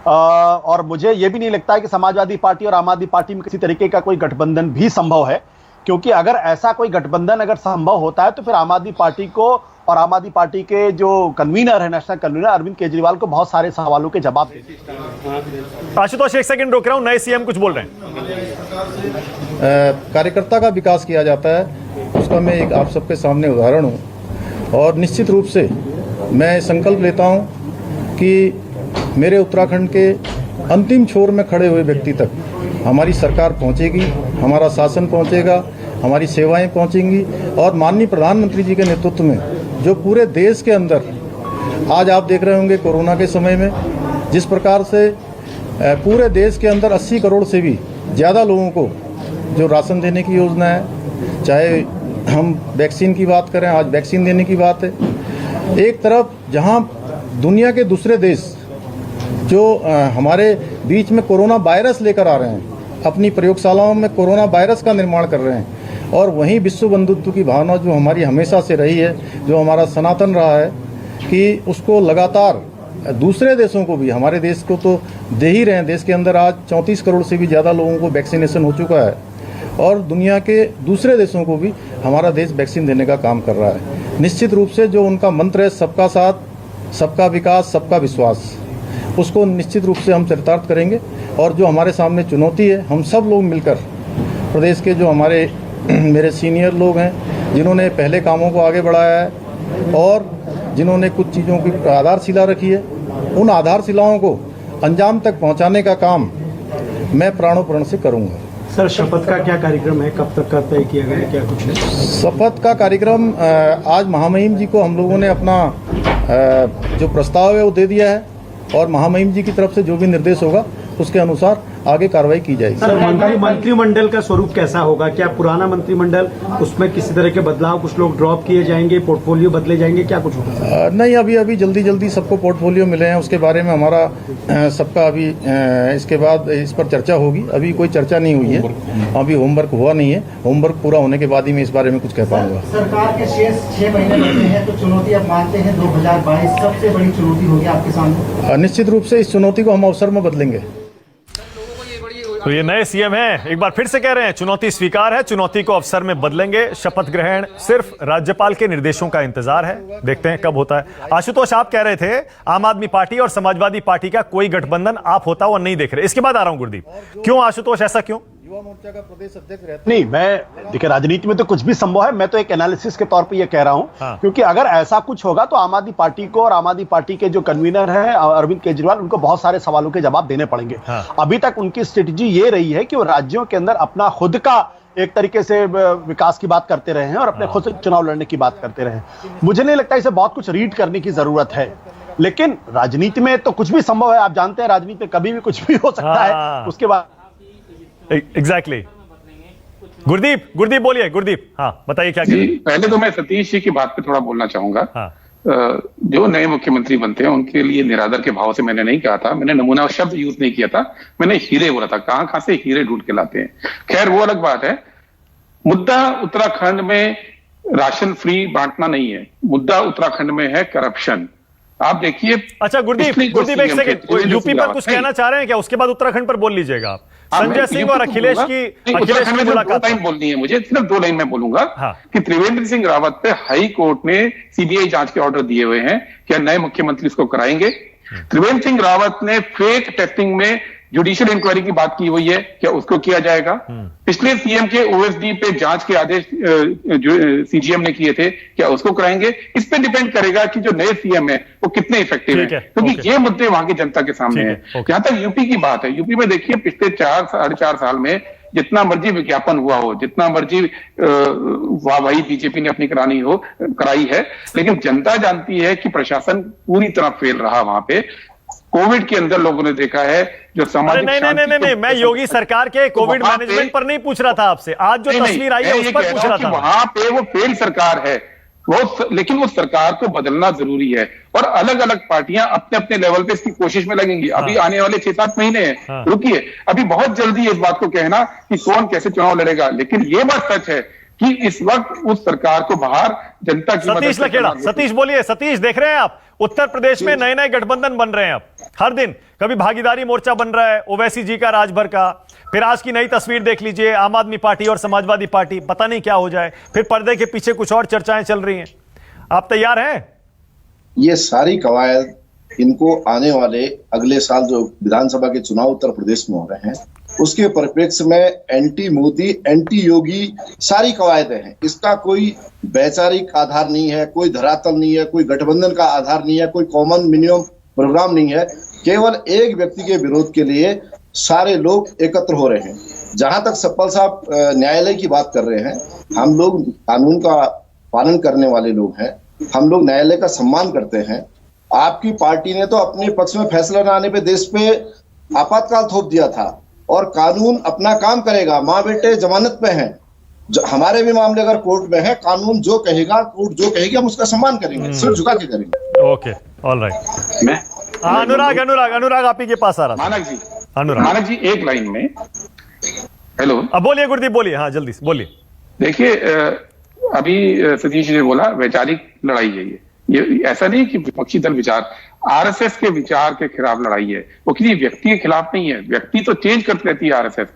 और मुझे यह भी नहीं लगता है कि समाजवादी पार्टी और आम आदमी पार्टी में किसी तरीके का कोई गठबंधन भी संभव है, क्योंकि अगर ऐसा कोई गठबंधन अगर संभव होता है तो फिर आम आदमी पार्टी को और आम आदमी पार्टी के जो कन्वीनर है, नेशनल कन्वीनर अरविंद केजरीवाल को बहुत सारे सवालों के जवाब देते। आशुतोष, एक सेकंड रोक रहा हूं, नए सीएम कुछ बोल रहे हैं। कार्यकर्ता का विकास किया जाता है, उसका मैं एक आप सबके सामने उदाहरण हूं। और निश्चित रूप से मैं संकल्प लेता हूं कि मेरे उत्तराखंड के अंतिम छोर में खड़े हुए व्यक्ति तक हमारी सरकार पहुंचेगी, हमारा शासन पहुंचेगा, हमारी सेवाएं पहुंचेंगी। और माननीय प्रधानमंत्री जी के नेतृत्व में जो पूरे देश के अंदर आज आप देख रहे होंगे कोरोना के समय में जिस प्रकार से पूरे देश के अंदर 80 करोड़ से भी ज़्यादा लोगों को जो राशन देने की योजना है, चाहे हम वैक्सीन की बात करें, आज वैक्सीन देने की बात है। एक तरफ जहां दुनिया के दूसरे देश जो हमारे बीच में कोरोना वायरस लेकर आ रहे हैं, अपनी प्रयोगशालाओं में कोरोना वायरस का निर्माण कर रहे हैं, और वहीं विश्व बंधुत्व की भावना जो हमारी हमेशा से रही है, जो हमारा सनातन रहा है, कि उसको लगातार दूसरे देशों को भी, हमारे देश को तो दे ही रहे हैं। देश के अंदर आज 34 करोड़ से भी ज़्यादा लोगों को वैक्सीनेशन हो चुका है, और दुनिया के दूसरे देशों को भी हमारा देश वैक्सीन देने का काम कर रहा है। निश्चित रूप से जो उनका मंत्र है सबका साथ, सबका विकास, सबका विश्वास, उसको निश्चित रूप से हम चरितार्थ करेंगे। और जो हमारे सामने चुनौती है, हम सब लोग मिलकर, प्रदेश के जो हमारे मेरे सीनियर लोग हैं जिन्होंने पहले कामों को आगे बढ़ाया है और जिन्होंने कुछ चीज़ों की आधारशिला रखी है, उन आधारशिलाओं को अंजाम तक पहुंचाने का काम मैं प्राणों से करूंगा। सर, शपथ का क्या कार्यक्रम है, कब तक का तय किया गया है, क्या कुछ है? शपथ का कार्यक्रम आज महामहिम जी को हम लोगों ने अपना जो प्रस्ताव है वो दे दिया है, और महामहिम जी की तरफ से जो भी निर्देश होगा उसके अनुसार आगे कार्रवाई की जाएगी। सर, मंत्रिमंडल का स्वरूप कैसा होगा? क्या पुराना मंत्रिमंडल, उसमें किसी तरह के बदलाव, कुछ लोग ड्रॉप किए जाएंगे, पोर्टफोलियो बदले जाएंगे, क्या कुछ होगा? नहीं, अभी जल्दी सबको पोर्टफोलियो मिले हैं, उसके बारे में हमारा सबका अभी इसके बाद इस पर चर्चा होगी। अभी कोई चर्चा नहीं हुई है, अभी होमवर्क हुआ नहीं है। होमवर्क पूरा होने के बाद ही मैं इस बारे में कुछ कह पाऊंगा। सरकार के शेष 6 महीने बचे हैं, तो चुनौती आप मानते हैं 2022 सबसे बड़ी चुनौती होगी आपके सामने? निश्चित रूप से इस चुनौती को हम अवसर में बदलेंगे। तो ये नए सीएम हैं, एक बार फिर से कह रहे हैं चुनौती स्वीकार है, चुनौती को अवसर में बदलेंगे। शपथ ग्रहण सिर्फ राज्यपाल के निर्देशों का इंतजार है, देखते हैं कब होता है। आशुतोष, आप कह रहे थे आम आदमी पार्टी और समाजवादी पार्टी का कोई गठबंधन आप होता हुआ नहीं देख रहे। इसके बाद आ रहा हूं गुरदीप, क्यों आशुतोष, ऐसा क्यों? युवा मोर्चा का प्रदेश अध्यक्ष रहता नहीं, मैं देखिए राजनीति में तो कुछ भी संभव है, मैं तो एक एनालिसिस के तौर पे ये कह रहा हूं। क्योंकि अगर ऐसा कुछ होगा तो आम आदमी पार्टी को और आम आदमी पार्टी के जो कन्वीनर हैं अरविंद केजरीवाल, उनको बहुत सारे सवालों के जवाब देने पड़ेंगे। अभी तक उनकी स्ट्रेटेजी ये रही है कि वो राज्यों के अंदर अपना खुद का एक तरीके से विकास की बात करते रहे हैं और अपने खुद से चुनाव लड़ने की बात करते रहे। मुझे नहीं लगता इसे बहुत कुछ रीड करने की जरूरत है, लेकिन राजनीति में तो कुछ भी संभव है। आप जानते हैं राजनीति में कभी भी कुछ भी हो सकता है। उसके बाद एग्जैक्टली गुरदीप बोलिए। गुरदीप, हाँ बताइए क्या जी। पहले तो मैं सतीश जी की बात पे थोड़ा बोलना चाहूंगा। जो नए मुख्यमंत्री बनते हैं उनके लिए निरादर के भाव से मैंने नहीं कहा था, मैंने नमूना शब्द यूज नहीं किया था, मैंने हीरे बोला था। कहां से हीरे ढूंढ के लाते हैं, खैर वो अलग बात है। मुद्दा उत्तराखंड में राशन फ्री बांटना नहीं है, मुद्दा उत्तराखंड में है करप्शन। आप देखिए। अच्छा गुरदीप एक सेकंड, यूपी पर कुछ कहना चाह रहे हैं क्या? उसके बाद उत्तराखंड पर बोल लीजिएगा आप। संजय सिंह और अखिलेश की मुलाकात टाइम बोलनी है मुझे, सिर्फ 2 लाइन में बोलूंगा कि त्रिवेंद्र सिंह रावत पे हाई कोर्ट ने सीबीआई जांच के ऑर्डर दिए हुए हैं, क्या नए मुख्यमंत्री इसको कराएंगे? त्रिवेंद्र सिंह रावत ने फेक टेस्टिंग में जुडिशियल इंक्वायरी की बात की हुई है, क्या उसको किया जाएगा? पिछले सीएम के ओएसडी पे जांच के आदेश सीजीएम ने किए थे, क्या उसको कराएंगे? इस पे डिपेंड करेगा कि जो नए सीएम है वो कितने इफेक्टिव है, क्योंकि ये मुद्दे वहां की जनता के सामने है। जहां तक यूपी की बात है, यूपी में देखिए पिछले 4-4.5 साल में जितना मर्जी विज्ञापन हुआ हो, जितना मर्जी वाहवाही बीजेपी ने अपनी कराई है, लेकिन जनता जानती है कि प्रशासन पूरी तरह फेल रहा वहां पे। कोविड के अंदर लोगों ने देखा है जो सामाजिक नहीं, मैं योगी सरकार के कोविड मैनेजमेंट पर नहीं पूछ रहा था आपसे, आज जो तस्वीर आई है उस पर पूछ रहा था। वहां पे वो फेल सरकार है वो, लेकिन उस सरकार को बदलना जरूरी है और अलग अलग पार्टियां अपने अपने लेवल पे इसकी कोशिश में लगेंगी। अभी आने वाले 6-7 महीने हैं, रुकिए, अभी बहुत जल्दी है इस बात को कहना कि कौन कैसे चुनाव लड़ेगा, लेकिन ये बात सच है कि इस वक्त उस सरकार को बाहर जनता की सतीश लखेड़ा, सतीश बोलिए। सतीश, देख रहे हैं आप उत्तर प्रदेश में नए नए गठबंधन बन रहे हैं। अब हर दिन कभी भागीदारी मोर्चा बन रहा है ओवैसी जी का राजभर का, फिर आज की नई तस्वीर देख लीजिए, आम आदमी पार्टी और समाजवादी पार्टी, पता नहीं क्या हो जाए, फिर पर्दे के पीछे कुछ और चर्चाएं चल रही हैं। आप तैयार हैं? ये सारी कवायद इनको आने वाले अगले साल जो विधानसभा के चुनाव उत्तर प्रदेश में हो रहे हैं उसके परिप्रेक्ष्य में एंटी मोदी, एंटी योगी सारी कवायदें हैं। इसका कोई वैचारिक आधार नहीं है, कोई धरातल नहीं है, कोई गठबंधन का आधार नहीं है, कोई कॉमन मिनिमम प्रोग्राम नहीं है। केवल एक व्यक्ति के विरोध के लिए सारे लोग एकत्र हो रहे हैं। जहां तक सप्पल साहब न्यायालय की बात कर रहे हैं, हम लोग कानून का पालन करने वाले लोग हैं, हम लोग न्यायालय का सम्मान करते हैं। आपकी पार्टी ने तो अपने पक्ष में फैसला न आने पे देश पे आपातकाल थोप दिया था और कानून अपना काम करेगा। माँ बेटे जमानत पे हैं, हमारे भी मामले अगर कोर्ट में है, कानून जो कहेगा, कोर्ट जो कहेगी, हम उसका सम्मान करेंगे, सिर झुका के करेंगे। Okay, all right. अनुराग आप ही के पास आ रहा था। मानक जी एक लाइन में, हेलो, अब बोलिए गुरदीप, बोलिए, हाँ जल्दी से बोलिए। देखिए अभी सतीश ने बोला वैचारिक लड़ाई है, ये ऐसा नहीं कि विपक्षी दल विचार, आरएसएस के विचार के खिलाफ लड़ाई है, वो किसी व्यक्ति के खिलाफ नहीं है। व्यक्ति तो चेंज करती रहती है आरएसएस।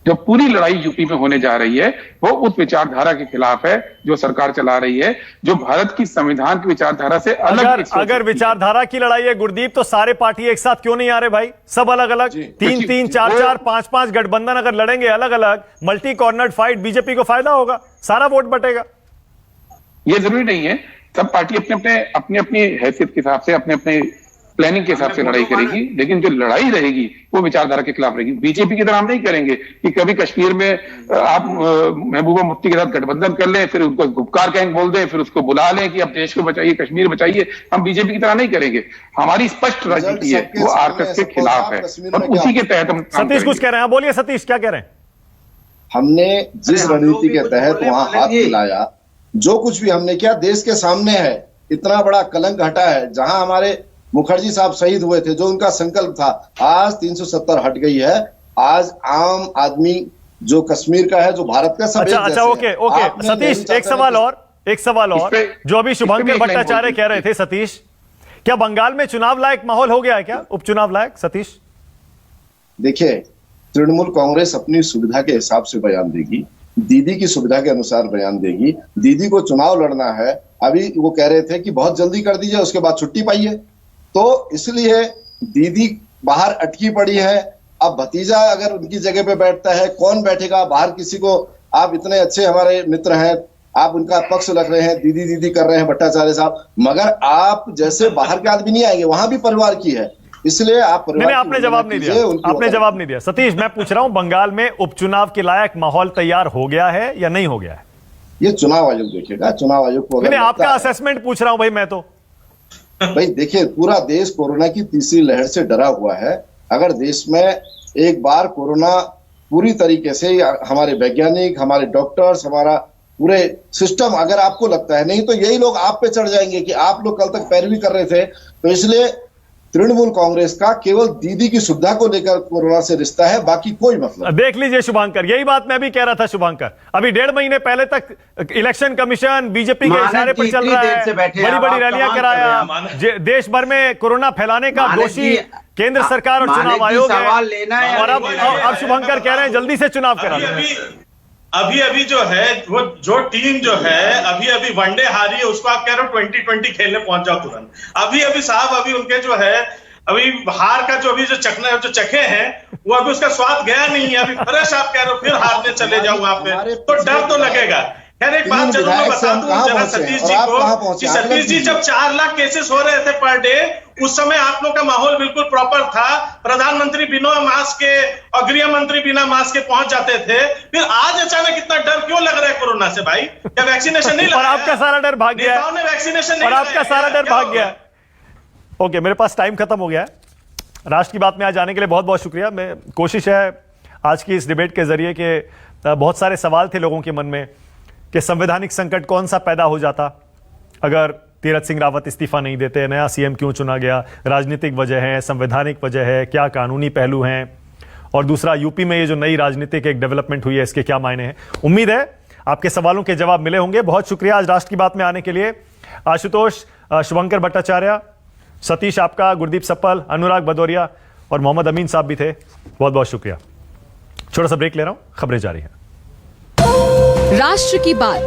जो पूरी लड़ाई यूपी में होने जा रही है वो उस विचारधारा के खिलाफ है जो सरकार चला रही है, जो भारत की संविधान की विचारधारा से अलग। अगर विचारधारा की लड़ाई है गुरदीप, तो सारे पार्टी एक साथ क्यों नहीं आ रहे भाई? सब अलग अलग, 3-3, 4-4, 5-5 गठबंधन अगर लड़ेंगे अलग अलग, मल्टी कॉर्नर्ड फाइट, बीजेपी को फायदा होगा, सारा वोट बटेगा। ये जरूरी नहीं है, सब पार्टी अपने अपनी हैसियत के हिसाब से, अपने अपने प्लानिंग के हिसाब से लड़ाई करेगी, लेकिन जो लड़ाई रहेगी वो विचारधारा के खिलाफ रहेगी। बीजेपी की तरह हम नहीं करेंगे कि कभी कश्मीर में आप महबूबा मुफ्ती के साथ गठबंधन कर लें, फिर उनको गुपकार गैंग बोल दें, फिर उसको बुला लें कि अब देश को बचाइए, कश्मीर बचाइए। हम बीजेपी की तरह नहीं करेंगे, हमारी स्पष्ट राजनीति है, वो आरएसएस के खिलाफ है और उसी के तहत हम। सतीश कुछ कह रहे हैं, बोलिए सतीश, क्या कह रहे हैं? हमने जिस रणनीति के तहत वहां हाथ मिलाया, जो कुछ भी हमने किया देश के सामने है। इतना बड़ा कलंक हटा है, जहां हमारे मुखर्जी साहब शहीद हुए थे, जो उनका संकल्प था, आज 370 हट गई है। आज आम आदमी जो कश्मीर का है, जो भारत का, सब अच्छा, ओके सतीश, एक सवाल और जो अभी शुभंकर भट्टाचार्य कह रहे थे, सतीश, क्या बंगाल में चुनाव लायक माहौल हो गया है क्या, उपचुनाव लायक? सतीश देखिए, तृणमूल कांग्रेस अपनी सुविधा के हिसाब से बयान देगी, दीदी की सुविधा के अनुसार बयान देगी। दीदी को चुनाव लड़ना है, अभी वो कह रहे थे कि बहुत जल्दी कर दीजिए, उसके बाद छुट्टी पाइए, तो इसलिए दीदी बाहर अटकी पड़ी है। अब भतीजा अगर उनकी जगह पे बैठता है, कौन बैठेगा बाहर? किसी को, आप इतने अच्छे हमारे मित्र हैं, आप उनका पक्ष रख रहे हैं, दीदी दीदी कर रहे हैं भट्टाचार्य साहब, मगर आप जैसे बाहर के आदमी नहीं आएंगे, वहां भी परिवार की है, इसलिए आप आपने जवाब नहीं दिया, आपने जवाब नहीं दिया। सतीश, मैं पूछ रहा हूं, बंगाल में उपचुनाव के लायक माहौल तैयार हो गया है या नहीं हो गया है? ये चुनाव आयोग देखेगा, चुनाव आयोग को। मैंने आपका असेसमेंट पूछ रहा हूं भाई, मैं तो भाई देखिए, पूरा देश कोरोना की तीसरी लहर से डरा हुआ है। अगर देश में एक बार कोरोना पूरी तरीके से, हमारे वैज्ञानिक, हमारे डॉक्टर्स, हमारा पूरे सिस्टम, अगर आपको लगता है, नहीं तो यही लोग आप पे चढ़ जाएंगे कि आप लोग कल तक पैरवी कर रहे थे। तो इसलिए तृणमूल कांग्रेस का केवल दीदी की सुविधा को लेकर कोरोना से रिश्ता है, बाकी कोई मतलब। देख लीजिए शुभंकर, यही बात मैं भी कह रहा था शुभंकर, अभी 1.5 महीने पहले तक इलेक्शन कमीशन बीजेपी के इशारे पर चल रहा है, बड़ी बड़ी रैलियां कराया, देश भर में कोरोना फैलाने का दोषी केंद्र सरकार और चुनाव आयोग है, और अब शुभंकर कह रहे हैं जल्दी से चुनाव करा लो। अभी जो है, वो जो टीम जो है अभी वनडे हारी है, उसको आप कह रहे हो 2020 खेलने पहुंच जाओ तुरंत। अभी साहब, अभी उनके जो है अभी हार का जो अभी जो चखे हैं वो अभी उसका स्वाद गया नहीं है, अभी फ्रेश आप कह रहे हो फिर हारने चले जाओ वहां पे, तो डर तो लगेगा। खैर एक बात जरूर मैं बता दूं जरा सतीश जी को कि सतीश जी जब 4 लाख केसेस हो रहे थे पर डे, उस समय आप लोग का माहौल बिल्कुल प्रॉपर था, प्रधानमंत्री बिना मास्क के और गृह मंत्री बिना मास्क के पहुंच जाते थे, फिर आज अचानक इतना डर क्यों लग रहा है कोरोना से भाई? क्या वैक्सीनेशन नहीं और आपका सारा डर भाग गया नेताओं ने वैक्सीनेशन नहीं और आपका सारा डर भाग गया। ओके, मेरे पास टाइम खत्म हो गया है। राष्ट्र की बात में आज आने के लिए बहुत बहुत शुक्रिया। मैं कोशिश है आज की इस डिबेट के जरिए कि बहुत सारे सवाल थे लोगों के मन में कि संवैधानिक संकट कौन सा पैदा हो जाता अगर तीरथ सिंह रावत इस्तीफा नहीं देते, नया सीएम क्यों चुना गया, राजनीतिक वजह है, संवैधानिक वजह है, क्या कानूनी पहलू हैं, और दूसरा यूपी में ये जो नई राजनीतिक एक डेवलपमेंट हुई है इसके क्या मायने हैं। उम्मीद है आपके सवालों के जवाब मिले होंगे। बहुत शुक्रिया आज राष्ट्र की बात में आने के लिए। आशुतोष, शुभंकर भट्टाचार्य, सतीश आपका, गुरदीप सप्पल, अनुराग भदौरिया और मोहम्मद अमीन साहब भी थे, बहुत बहुत शुक्रिया। छोटा सा ब्रेक ले रहा हूं, खबरें जारी हैं। राष्ट्र की बात।